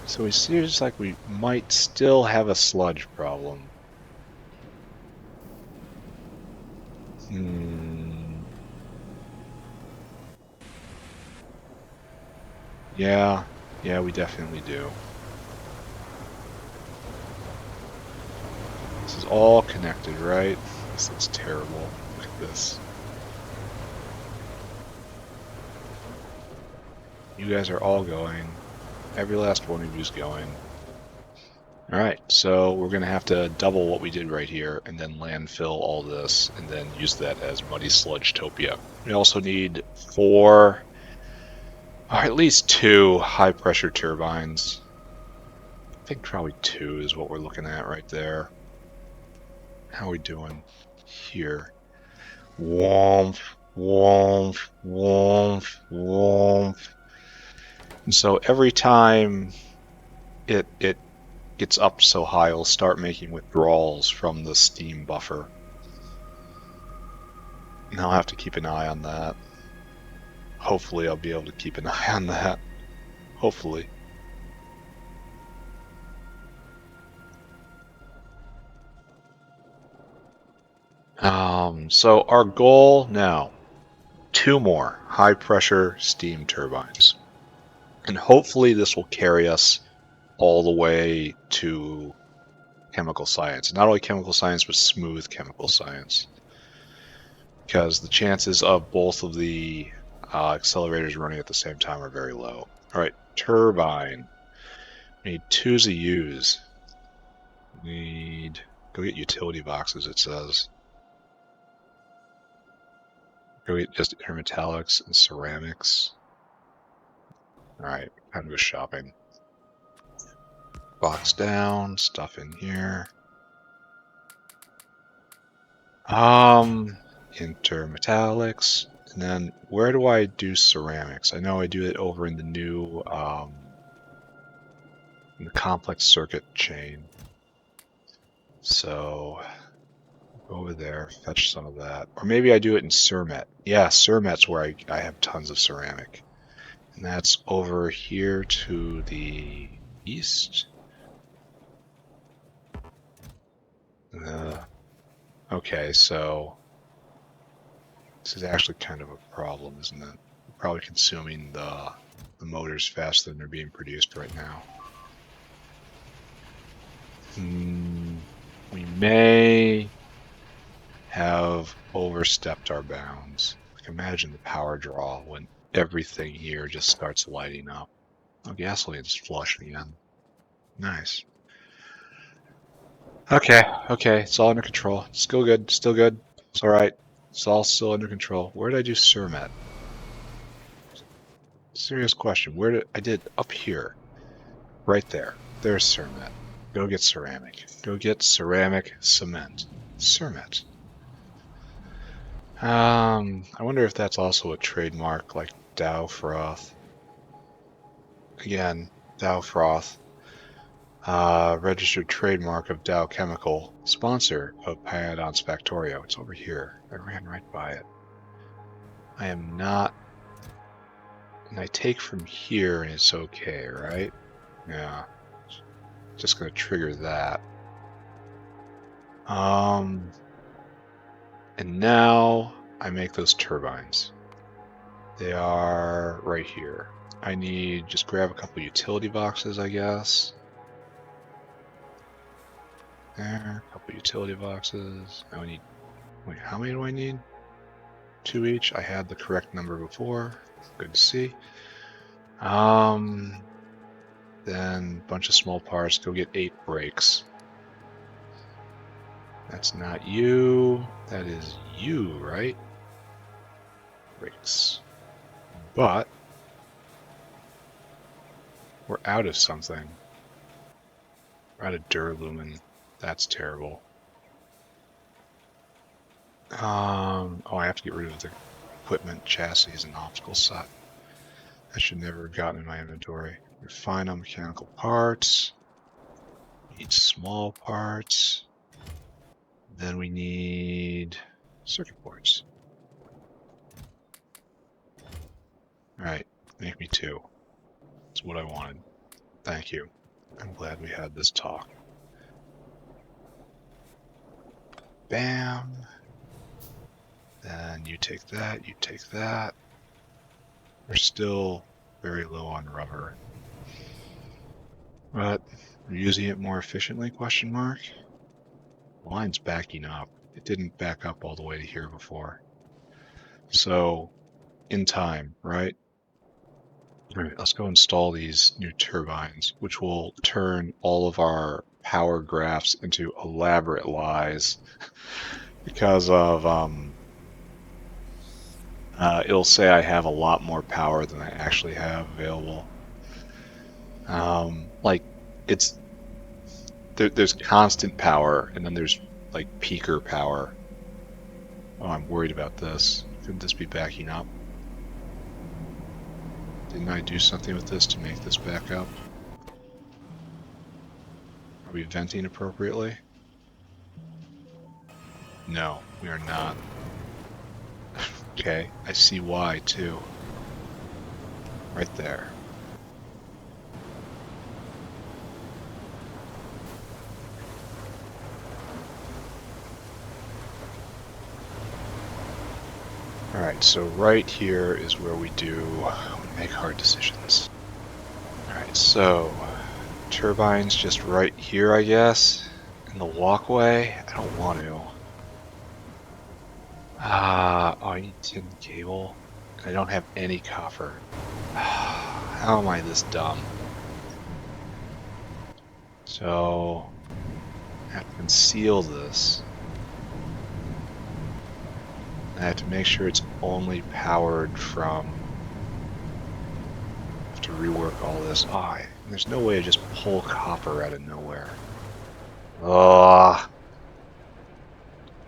S1: So it seems like we might still have a sludge problem. Yeah, we definitely do. This is all connected, right? This looks terrible. Look at this. You guys are all going. Every last one of you's going. Alright, so we're going to have to double what we did right here, and then landfill all this, and then use that as muddy sludge-topia. We also need 4, or at least 2 high-pressure turbines. I think probably 2 is what we're looking at right there. How are we doing here? Womp, womp, womp, womp. And so every time it gets up so high, it'll start making withdrawals from the steam buffer. And I'll have to keep an eye on that. Hopefully I'll be able to keep an eye on that. Hopefully. So our goal now, 2 more high pressure steam turbines. And hopefully this will carry us all the way to chemical science. Not only chemical science, but smooth chemical science. Because the chances of both of the accelerators running at the same time are very low. Alright, turbine. We need 2 ZUs. We need Go get utility boxes, it says. Go get just intermetallics and ceramics. Alright, time to go shopping. Box down, stuff in here. Intermetallics. And then where do I do ceramics? I know I do it over in the new in the complex circuit chain. So go over there, fetch some of that. Or maybe I do it in Cermet. Yeah, Cermet's where I have tons of ceramic. And that's over here to the east. Okay, so this is actually kind of a problem, isn't it? We're probably consuming the motors faster than they're being produced right now. We may have overstepped our bounds. Like imagine the power draw when everything here just starts lighting up. Oh, gasoline's flush again. Nice. Okay, it's all under control. Still good, It's alright. It's all still under control. Where did I do Cermet? Serious question. Where did I did up here? Right there. There's Cermet. Go get ceramic. Go get ceramic cement. Cermet. I wonder if that's also a trademark like Dow Froth. Again, Dow Froth. Registered trademark of Dow Chemical. Sponsor of Pyanodon's Factorio. It's over here. I ran right by it. I am not... And I take from here and it's okay, right? Yeah. Just gonna trigger that. And now I make those turbines. They are right here. I need just grab a couple utility boxes, I guess. There, a couple utility boxes. Now I need, wait, how many do I need? 2 each. I had the correct number before. Good to see. Then a bunch of small parts. Go get 8 brakes. That's not you. That is you, right? Brakes. But we're out of something. We're out of duralumin. That's terrible. Oh, I have to get rid of the equipment, chassis, and optical set. I should never have gotten in my inventory. Refine on mechanical parts. Need small parts. Then we need circuit boards. Alright, make me 2. That's what I wanted. Thank you. I'm glad we had this talk. Bam. Then you take that, you take that. We're still very low on rubber. But we're using it more efficiently, question mark? The line's backing up. It didn't back up all the way to here before. So, in time, right? Alright, let's go install these new turbines, which will turn all of our power graphs into elaborate lies because of, it'll say I have a lot more power than I actually have available. Like, it's, there's constant power, and then there's, like, peaker power. Oh, I'm worried about this. Could this be backing up? Didn't I do something with this to make this back up? Are we venting appropriately? No, we are not. Okay, I see why too. Right there. Alright, so right here is where we make hard decisions. Alright, so turbines just right here, I guess, in the walkway. I don't want to. Oh, I need tin cable. I don't have any copper. How am I this dumb? So, have to conceal this. I have to make sure it's only powered from... I have to rework all this. There's no way to just pull copper out of nowhere. Alright,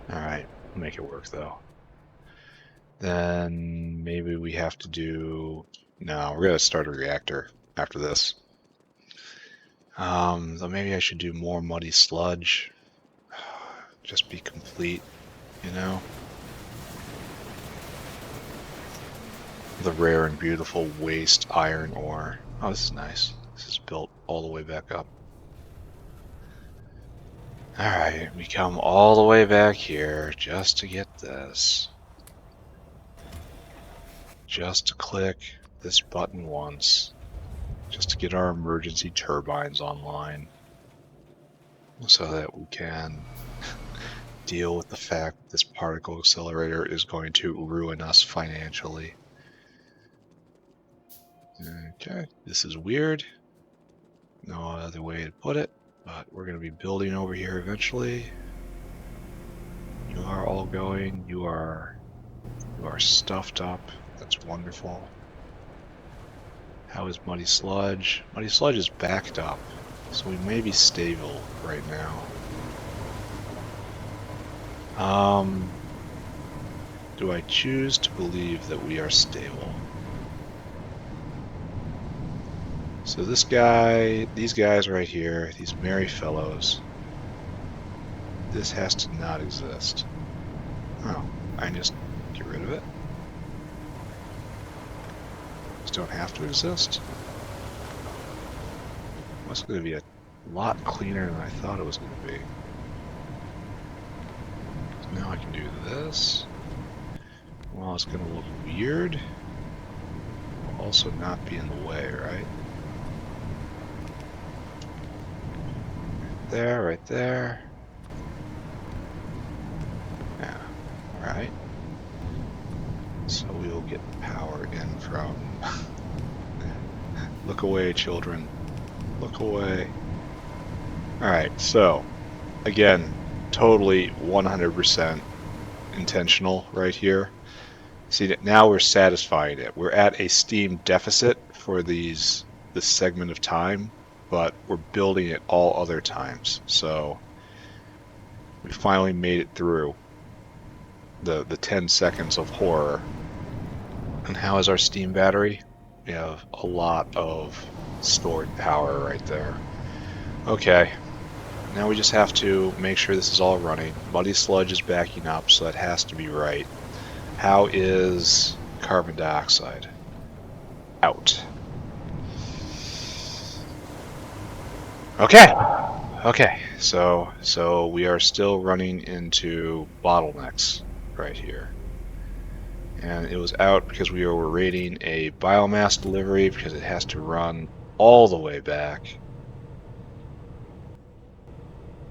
S1: we'll make it work though. Then maybe we have to do... No, we're going to start a reactor after this. So maybe I should do more muddy sludge. Just be complete, you know? The rare and beautiful waste iron ore. Oh, this is nice. This is built all the way back up. Alright, we come all the way back here just to get this. Just to click this button once. Just to get our emergency turbines online. So that we can deal with the fact that this particle accelerator is going to ruin us financially. Okay, this is weird. No other way to put it, but we're going to be building over here eventually. You are all going. You are stuffed up. That's wonderful. How is Muddy Sludge? Muddy Sludge is backed up, so we may be stable right now. Do I choose to believe that we are stable? So this guy, these guys right here, these merry fellows, this has to not exist. Oh, I can just get rid of it. These don't have to exist. It's going to be a lot cleaner than I thought it was going to be. So now I can do this. Well, it's going to look weird. Will also not be in the way, right? Right there. Yeah, alright. So we will get power in from... Look away, children. Look away. Alright, so, again, totally 100% intentional right here. See, now we're satisfying it. We're at a steam deficit for this segment of time, but we're building it all other times. So we finally made it through the 10 seconds of horror. And how is our steam battery? We have a lot of stored power right there. Okay, now we just have to make sure this is all running. Muddy Sludge is backing up, so that has to be right. How is carbon dioxide? Out. Okay, so we are still running into bottlenecks right here. And it was out because we were rating a biomass delivery because it has to run all the way back.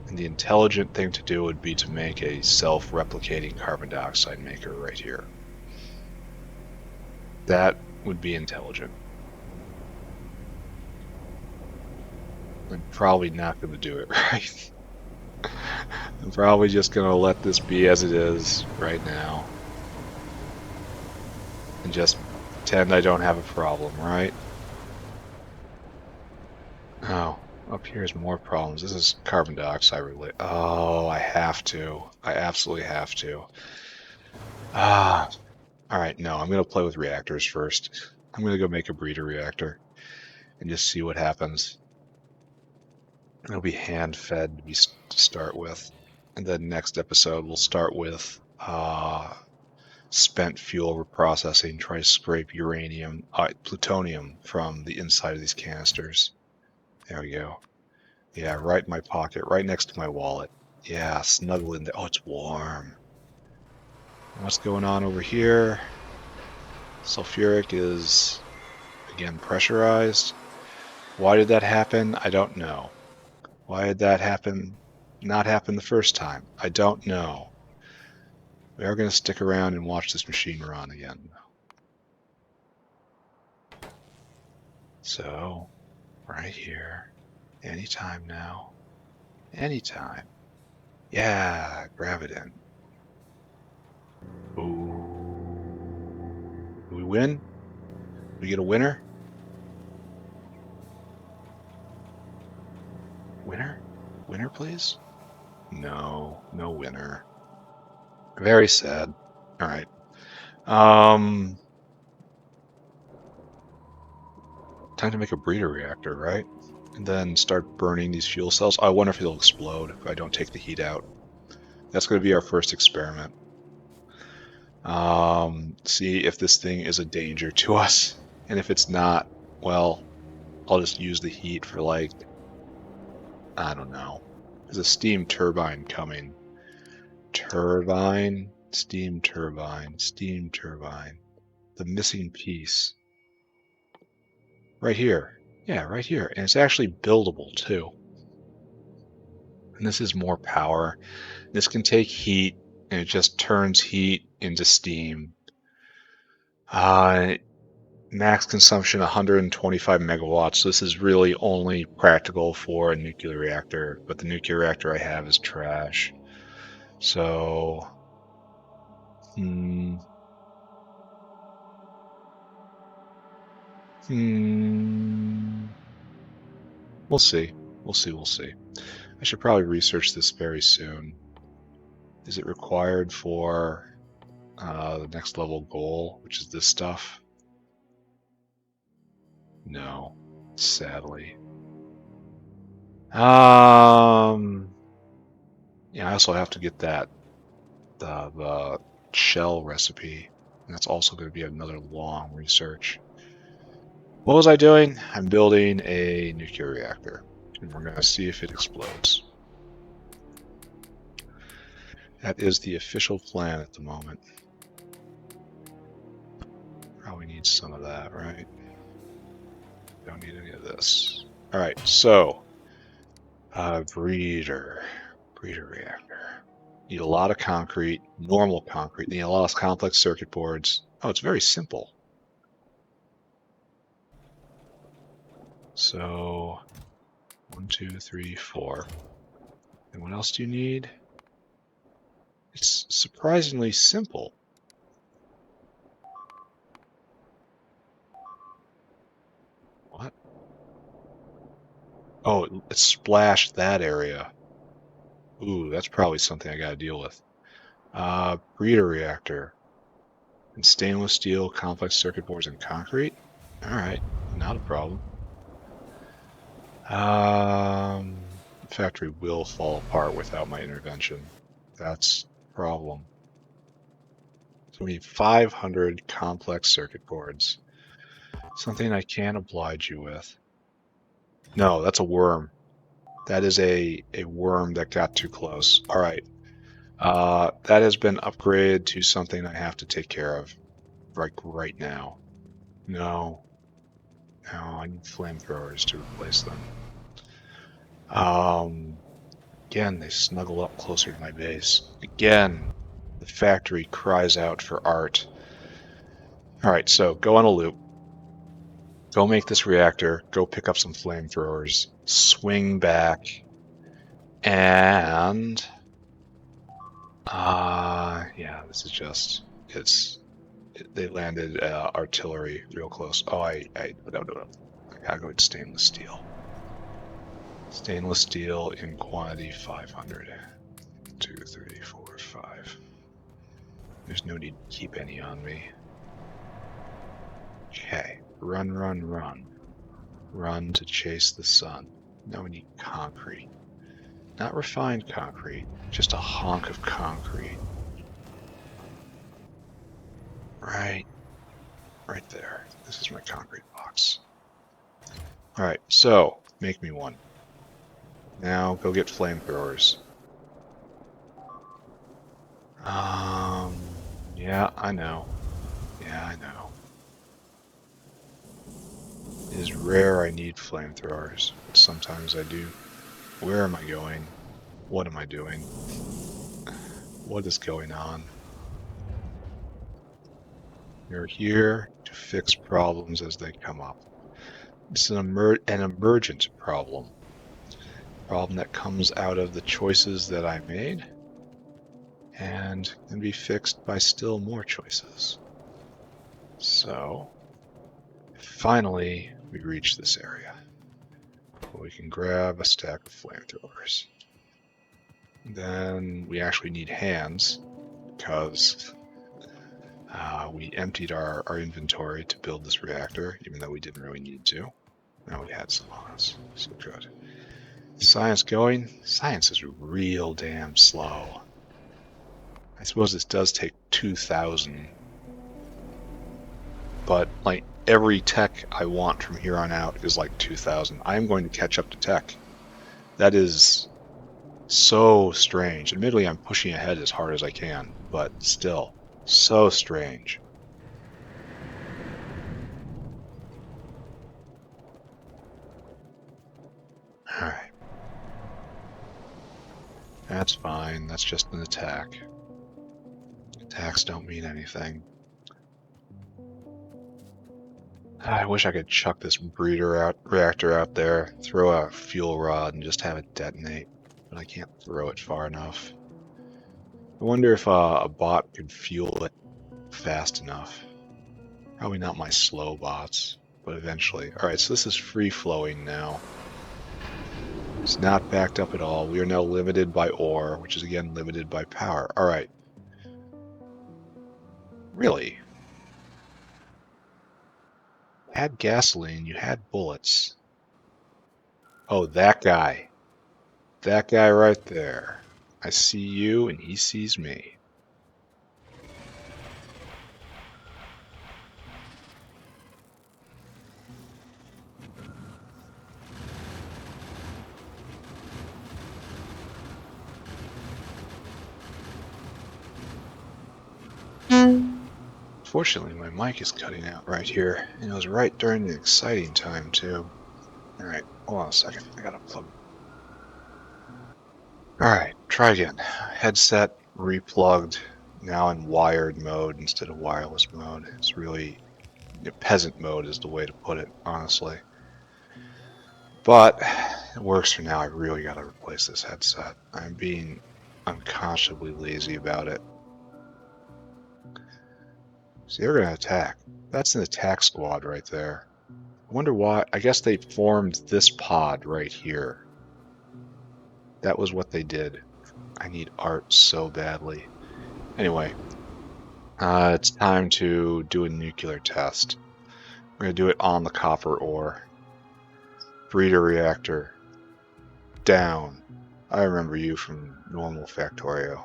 S1: And the intelligent thing to do would be to make a self-replicating carbon dioxide maker right here. That would be intelligent. I'm probably not going to do it right. I'm probably just going to let this be as it is right now. And just pretend I don't have a problem, right? Oh, up here is more problems. This is carbon dioxide related. Oh, I have to. I absolutely have to. Alright, no, I'm going to play with reactors first. I'm going to go make a breeder reactor and just see what happens. It'll be hand-fed to start with. And then next episode we'll start with spent fuel reprocessing, try to scrape uranium, plutonium from the inside of these canisters. There we go. Yeah, right in my pocket, right next to my wallet. Yeah, snuggle in there. Oh, it's warm. What's going on over here? Sulfuric is, again, pressurized. Why did that happen? I don't know. Why did that happen? Not happen the first time? I don't know. We are going to stick around and watch this machine run again. So, right here, anytime now, anytime. Yeah, grab it in. Ooh. Do we win? We get a winner? Winner? Winner, please? No, no winner. Very sad. All right. Time to make a breeder reactor, right? And then start burning these fuel cells. I wonder if it'll explode if I don't take the heat out. That's going to be our first experiment. See if this thing is a danger to us. And if it's not, well, I'll just use the heat for like, I don't know. There's a steam turbine coming. Turbine, steam turbine, steam turbine. The missing piece. Right here. Yeah, right here. And it's actually buildable too. And this is more power. This can take heat, and it just turns heat into steam. Max consumption 125 megawatts. So this is really only practical for a nuclear reactor, but the nuclear reactor I have is trash. So, we'll see. We'll see. We'll see. I should probably research this very soon. Is it required for the next level goal, which is this stuff? No, sadly. Yeah, I also have to get that the shell recipe. And that's also going to be another long research. What was I doing? I'm building a nuclear reactor, and we're going to see if it explodes. That is the official plan at the moment. Probably need some of that, right? Don't need any of this. All right, so breeder reactor. Need a lot of concrete, normal concrete. Need a lot of complex circuit boards. Oh, it's very simple. So 1, 2, 3, 4. And what else do you need? It's surprisingly simple. What? Oh, it splashed that area. Ooh, that's probably something I gotta deal with. Breeder reactor. And stainless steel, complex circuit boards, and concrete? Alright, not a problem. The factory will fall apart without my intervention. That's a problem. So we need 500 complex circuit boards. Something I can't oblige you with. No, that's a worm. That is a worm that got too close. All right. That has been upgraded to something I have to take care of right now. No. No, I need flamethrowers to replace them. Again, they snuggle up closer to my base. Again, the factory cries out for art. All right, so go on a loop. Go make this reactor. Go pick up some flamethrowers. Swing back. And yeah, this is just they landed artillery real close. Oh, no. I gotta go with stainless steel. Stainless steel in quantity 500. 2, 3, 4, 5. There's no need to keep any on me. Okay, run. Run to chase the sun. Now we need concrete. Not refined concrete, just a honk of concrete. Right there. This is my concrete box. All right, so make me one. Now go get flamethrowers. Yeah, I know. It is rare I need flamethrowers, but sometimes I do. Where am I going? What am I doing? What is going on? You're here to fix problems as they come up. It's an emergent problem. Problem that comes out of the choices that I made and can be fixed by still more choices. So, finally, we reach this area. We can grab a stack of flamethrowers. Then we actually need hands because we emptied our inventory to build this reactor, even though we didn't really need to. Now we had some on us, so good. Science going? Science is real damn slow. I suppose this does take 2,000, but like every tech I want from here on out is like 2,000. I'm going to catch up to tech. That is so strange. Admittedly, I'm pushing ahead as hard as I can, but still, so strange. Alright. That's fine. That's just an attack. Attacks don't mean anything. I wish I could chuck this reactor out there, throw a fuel rod, and just have it detonate, but I can't throw it far enough. I wonder if a bot could fuel it fast enough. Probably not my slow bots, but eventually. Alright, so this is free-flowing now. It's not backed up at all. We are now limited by ore, which is again limited by power. Alright. Really? You had gasoline, you had bullets. Oh, that guy. That guy right there. I see you and he sees me. Fortunately, my mic is cutting out right here, and it was right during the exciting time, too. Alright, hold on a second. I gotta plug. Alright, try again. Headset replugged, now in wired mode instead of wireless mode. It's really... peasant mode is the way to put it, honestly. But it works for now. I really gotta replace this headset. I'm being unconscionably lazy about it. So they're gonna attack. That's an attack squad right there. I wonder why. I guess they formed this pod right here. That was what they did. I need art so badly. Anyway, it's time to do a nuclear test. We're going to do it on the copper ore. Breeder reactor. Down. I remember you from normal Factorio.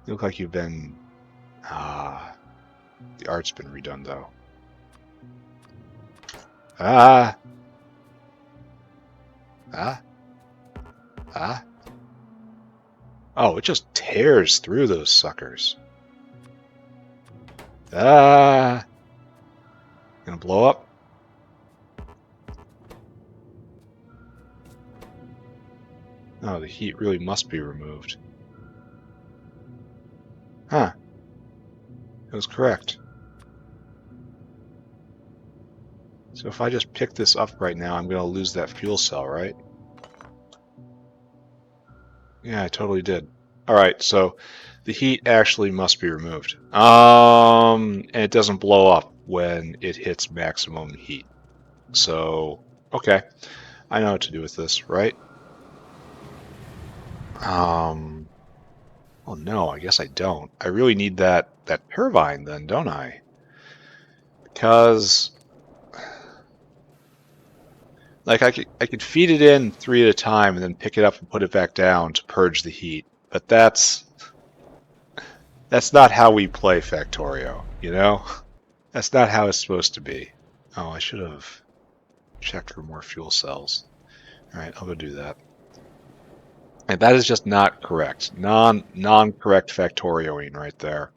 S1: You look like you've been... the art's been redone, though. Ah! Ah! Ah! Oh, it just tears through those suckers. Ah! Gonna blow up? Oh, the heat really must be removed. Huh. It was correct. So if I just pick this up right now, I'm going to lose that fuel cell, right? Yeah, I totally did. Alright, so the heat actually must be removed. And it doesn't blow up when it hits maximum heat. So, okay. I know what to do with this, right? Oh no, I guess I don't. I really need that turbine then, don't I? Because like I could feed it in 3 at a time and then pick it up and put it back down to purge the heat. But that's not how we play Factorio, you know? That's not how it's supposed to be. Oh, I should have checked for more fuel cells. Alright, I'll go do that. And that is just not correct. Non-correct Factorioing right there.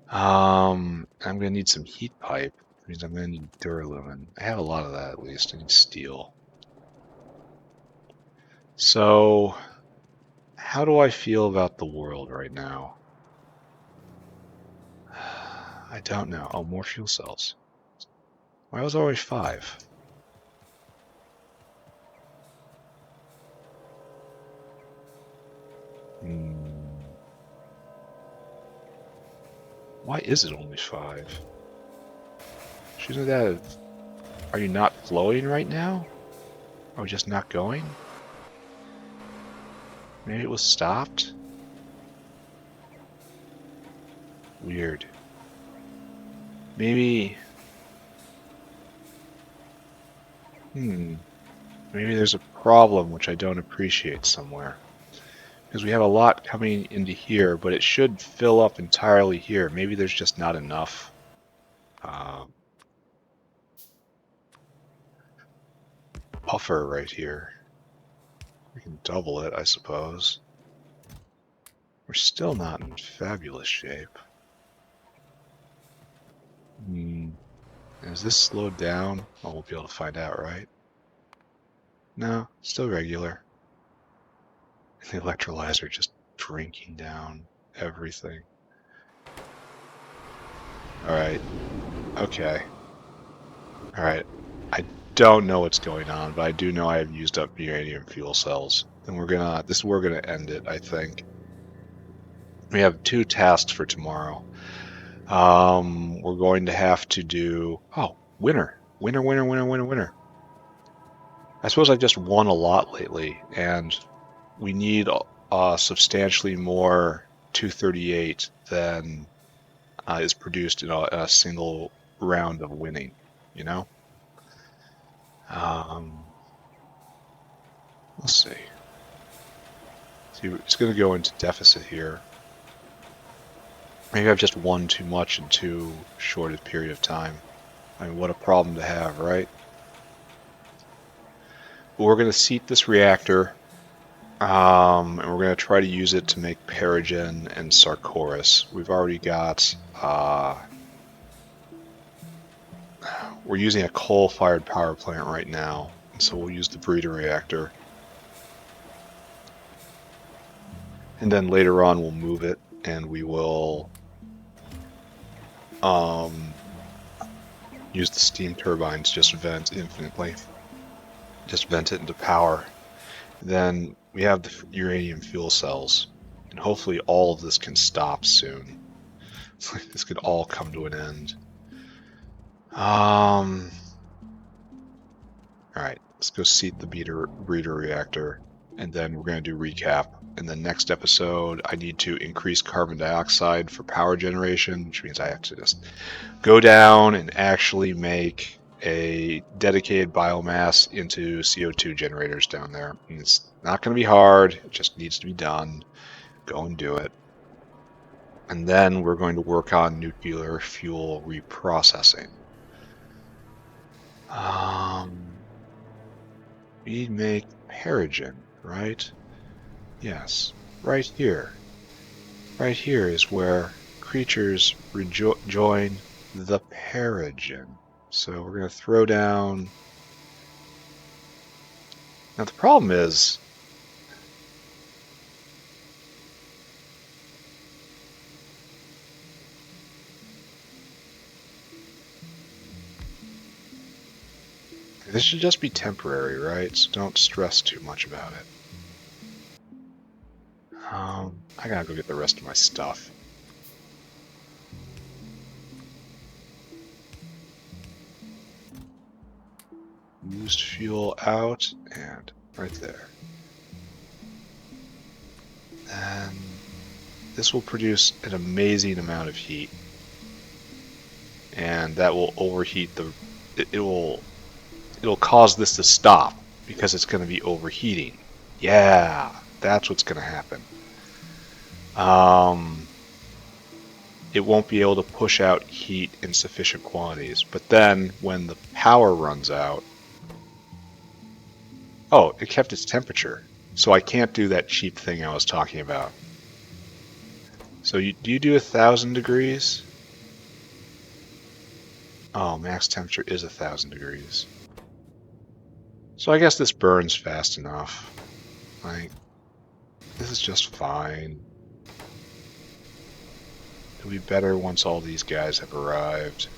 S1: I'm gonna need some heat pipe. Which means I'm gonna need duralumin. I have a lot of that at least. I need steel. So, how do I feel about the world right now? I don't know. Oh, more fuel cells. Why was always 5? Why is it only 5? Shouldn't that have... Are you not flowing right now? Are we just not going? Maybe it was stopped? Weird. Maybe... Maybe there's a problem which I don't appreciate somewhere. Because we have a lot coming into here, but it should fill up entirely here. Maybe there's just not enough. Buffer right here. We can double it, I suppose. We're still not in fabulous shape. Is this slowed down? Oh, we'll be able to find out, right? No, still regular. The electrolyzer just drinking down everything. Alright. Okay. Alright. I don't know what's going on, but I do know I have used up uranium fuel cells. And we're gonna end it, I think. We have 2 tasks for tomorrow. We're going to have to do... Oh, winner. Winner. I suppose I've just won a lot lately, and we need substantially more 238 than is produced in a single round of winning, you know? Let's see. See, it's going to go into deficit here. Maybe I've just won too much in too short a period of time. I mean, what a problem to have, right? But we're going to seat this reactor, and we're going to try to use it to make Perogen and Sarcoris. We've already got... we're using a coal-fired power plant right now, so we'll use the breeder reactor. And then later on we'll move it, and we will use the steam turbines, just vent infinitely. Just vent it into power. Then we have the uranium fuel cells, and hopefully all of this can stop soon. This could all come to an end. Alright, let's go seat the breeder reactor, and then we're going to do recap. In the next episode, I need to increase carbon dioxide for power generation, which means I have to just go down and actually make a dedicated biomass into CO2 generators down there. And it's not going to be hard, it just needs to be done. Go and do it. And then we're going to work on nuclear fuel reprocessing. We make Perogen, right? Yes, right here. Right here is where creatures join the Perogen. So we're going to throw down... Now the problem is... This should just be temporary, right? So don't stress too much about it. I gotta go get the rest of my stuff. Used fuel out, and right there. And this will produce an amazing amount of heat. And that will overheat the... It'll cause this to stop, because it's going to be overheating. Yeah, that's what's going to happen. It won't be able to push out heat in sufficient quantities. But then, when the power runs out... Oh, it kept its temperature. So I can't do that cheap thing I was talking about. So do you do 1,000 degrees? Oh, max temperature is 1,000 degrees. So I guess this burns fast enough. Like, this is just fine. It'll be better once all these guys have arrived.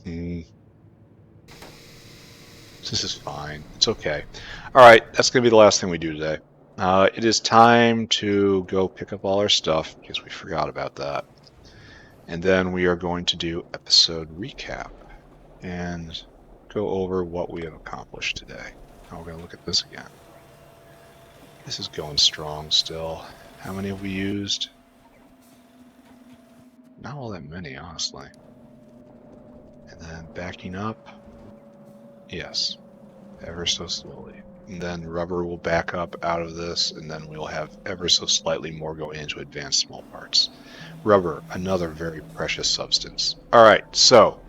S1: This is fine. It's okay. Alright, that's going to be the last thing we do today. It is time to go pick up all our stuff because we forgot about that. And then we are going to do episode recap and go over what we have accomplished today. Now we're going to look at this again. This is going strong still. How many have we used? Not all that many, honestly. And then backing up. Yes, ever so slowly. And then rubber will back up out of this, and then we'll have ever so slightly more go into advanced small parts. Rubber, another very precious substance. All right, so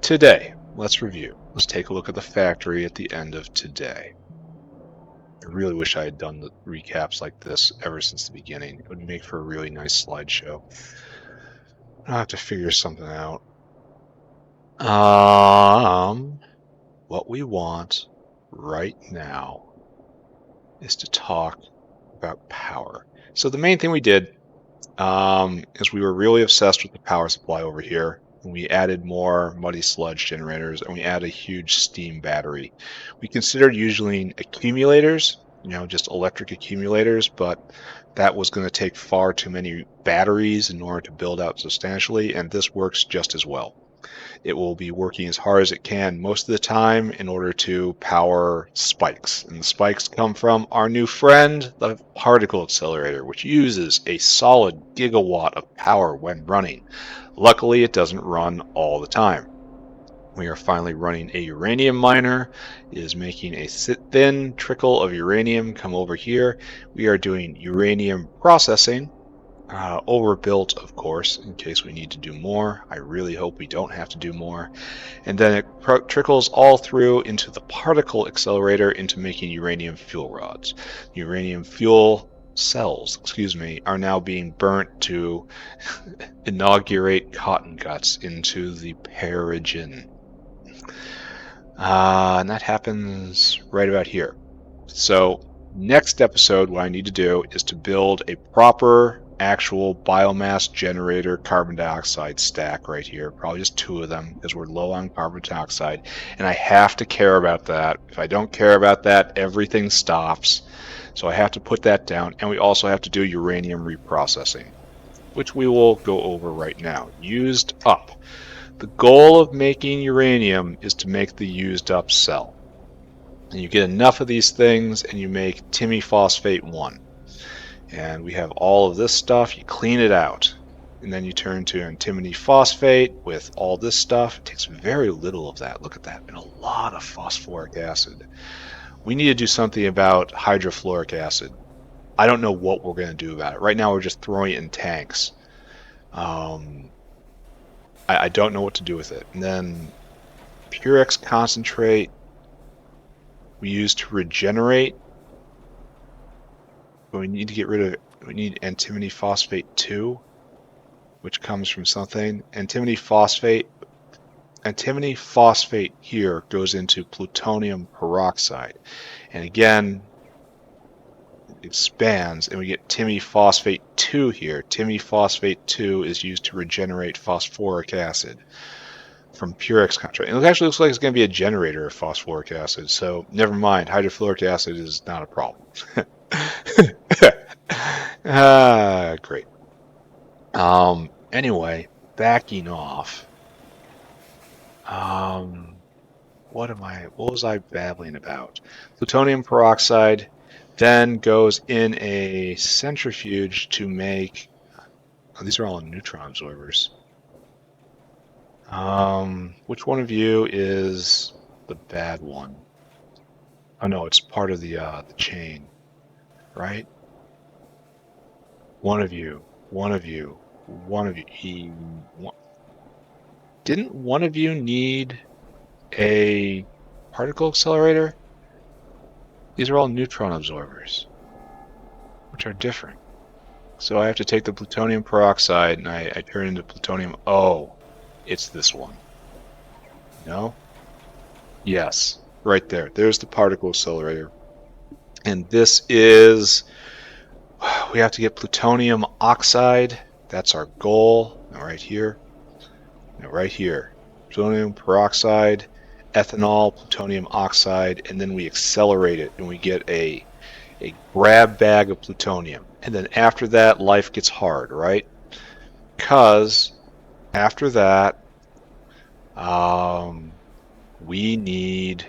S1: today, let's review. Let's take a look at the factory at the end of today. I really wish I had done the recaps like this ever since the beginning. It would make for a really nice slideshow. I'll have to figure something out. What we want right now is to talk about power. So the main thing we did is we were really obsessed with the power supply over here. And we added more muddy sludge generators, and we added a huge steam battery. We considered using accumulators, just electric accumulators, but that was going to take far too many batteries in order to build out substantially, and this works just as well. It will be working as hard as it can most of the time in order to power spikes. And the spikes come from our new friend, the particle accelerator, which uses a solid gigawatt of power when running. Luckily, it doesn't run all the time. We are finally running a uranium miner. It is making a thin trickle of uranium come over here. We are doing uranium processing. Overbuilt, of course, in case we need to do more. I really hope we don't have to do more. And then it trickles all through into the particle accelerator into making uranium fuel rods. Uranium fuel cells, are now being burnt to inaugurate cotton guts into the perogen. And that happens right about here. So next episode, what I need to do is to build a proper actual biomass generator carbon dioxide stack right here, probably just 2 of them because we're low on carbon dioxide, and I have to care about that. If I don't care about that, everything stops. So I have to put that down, and we also have to do uranium reprocessing, which we will go over right now. Used up. The goal of making uranium is to make the used up cell. And you get enough of these things and you make timiphosphate 1. And we have all of this stuff, you clean it out. And then you turn to antimony phosphate with all this stuff. It takes very little of that. Look at that, and a lot of phosphoric acid. We need to do something about hydrofluoric acid. I don't know what we're going to do about it. Right now we're just throwing it in tanks. I don't know what to do with it. And then Purex concentrate we use to regenerate. But we need to get rid of it. We need antimony phosphate 2, which comes from something. Antimony phosphate here goes into plutonium peroxide. And again, it expands, and we get timiphosphate 2 here. Timiphosphate 2 is used to regenerate phosphoric acid from Purex concentrate. And it actually looks like it's going to be a generator of phosphoric acid, so never mind. Hydrofluoric acid is not a problem. Great. Anyway, backing off. What was I babbling about? Plutonium peroxide then goes in a centrifuge to make. Oh, these are all neutron absorbers. Which one of you is the bad one? Oh no, it's part of the chain, right? One of you. Didn't one of you need a particle accelerator? These are all neutron absorbers, which are different. So I have to take the plutonium peroxide and I turn it into plutonium. Oh, it's this one. No? Yes, right there. There's the particle accelerator. And this is, we have to get plutonium oxide. That's our goal. Now right here. Plutonium peroxide, ethanol, plutonium oxide, and then we accelerate it and we get a a grab bag of plutonium. And then after that, life gets hard, right? Because after that, we need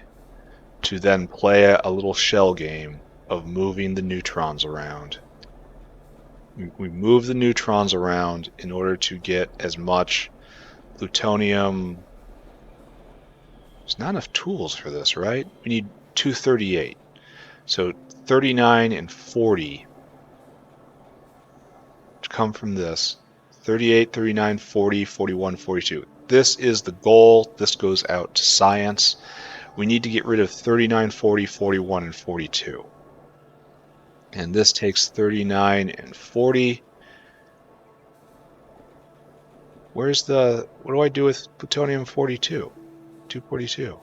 S1: to then play a little shell game of moving the neutrons around. We move the neutrons around in order to get as much plutonium. There's not enough tools for this, right? We need 238. So 39 and 40 to come from this. 38, 39, 40, 41, 42. This is the goal. This goes out to science. We need to get rid of 39, 40, 41, and 42. And this takes 39 and 40. Where's the... What do I do with plutonium 42? 242.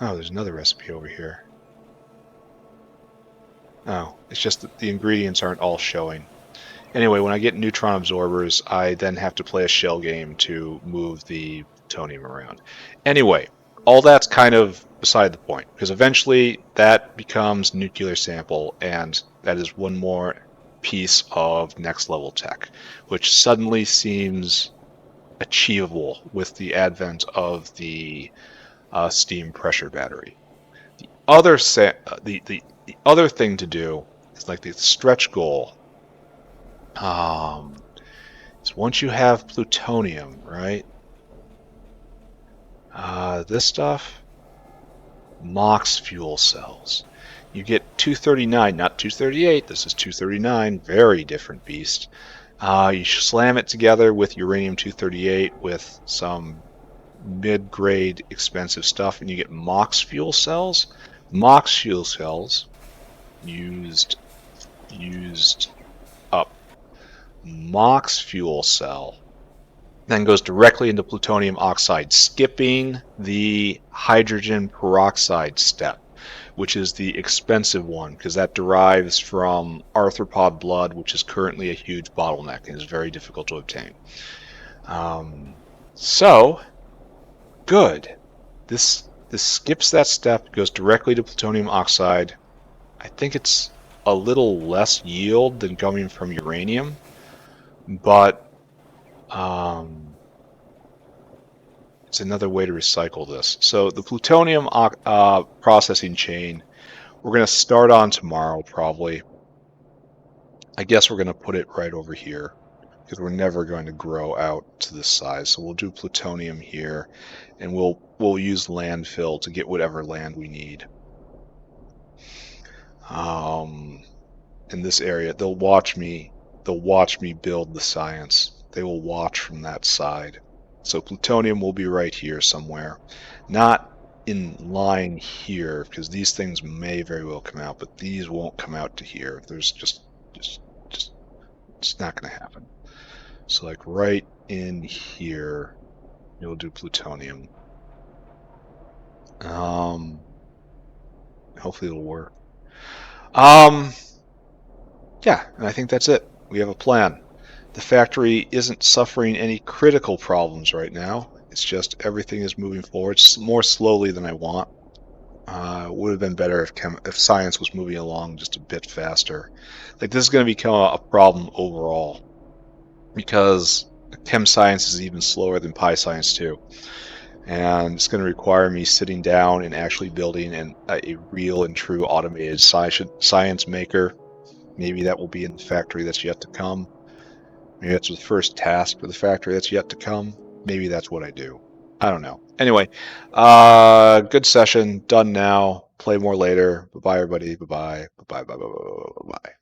S1: Oh, there's another recipe over here. Oh, it's just that the ingredients aren't all showing. Anyway, when I get neutron absorbers, I then have to play a shell game to move the plutonium around. Anyway, all that's kind of beside the point, because eventually that becomes nuclear sample, and that is one more piece of next level tech, which suddenly seems achievable with the advent of the steam pressure battery. The other the other thing to do is like the stretch goal. Is once you have plutonium, right? This stuff, MOX fuel cells. You get 239, not 238. This is 239, very different beast. You slam it together with uranium-238 with some mid-grade expensive stuff, and you get MOX fuel cells. MOX fuel cells used up. MOX fuel cell then goes directly into plutonium oxide, skipping the hydrogen peroxide step, which is the expensive one, because that derives from arthropod blood, which is currently a huge bottleneck and is very difficult to obtain. So, good. This skips that step, goes directly to plutonium oxide. I think it's a little less yield than coming from uranium, but it's another way to recycle this. So the plutonium processing chain, we're going to start on tomorrow probably. I guess we're going to put it right over here because we're never going to grow out to this size. So we'll do plutonium here, and we'll use landfill to get whatever land we need. In this area, they'll watch me build the science. They will watch from that side. So plutonium will be right here somewhere. Not in line here, because these things may very well come out, but these won't come out to here. There's just it's not going to happen. So like right in here, you'll do plutonium. Hopefully it'll work. Yeah, and I think that's it. We have a plan. The factory isn't suffering any critical problems right now. It's just everything is moving forward more slowly than I want. It would have been better if science was moving along just a bit faster. Like, this is going to become a problem overall, because chem science is even slower than pi science too. And it's going to require me sitting down and actually building a real and true automated science maker. Maybe that will be in the factory that's yet to come. Maybe that's the first task for the factory that's yet to come. Maybe that's what I do. I don't know. Anyway, good session. Done now. Play more later. Bye-bye, everybody. Bye-bye. Bye-bye. Bye-bye. Bye-bye.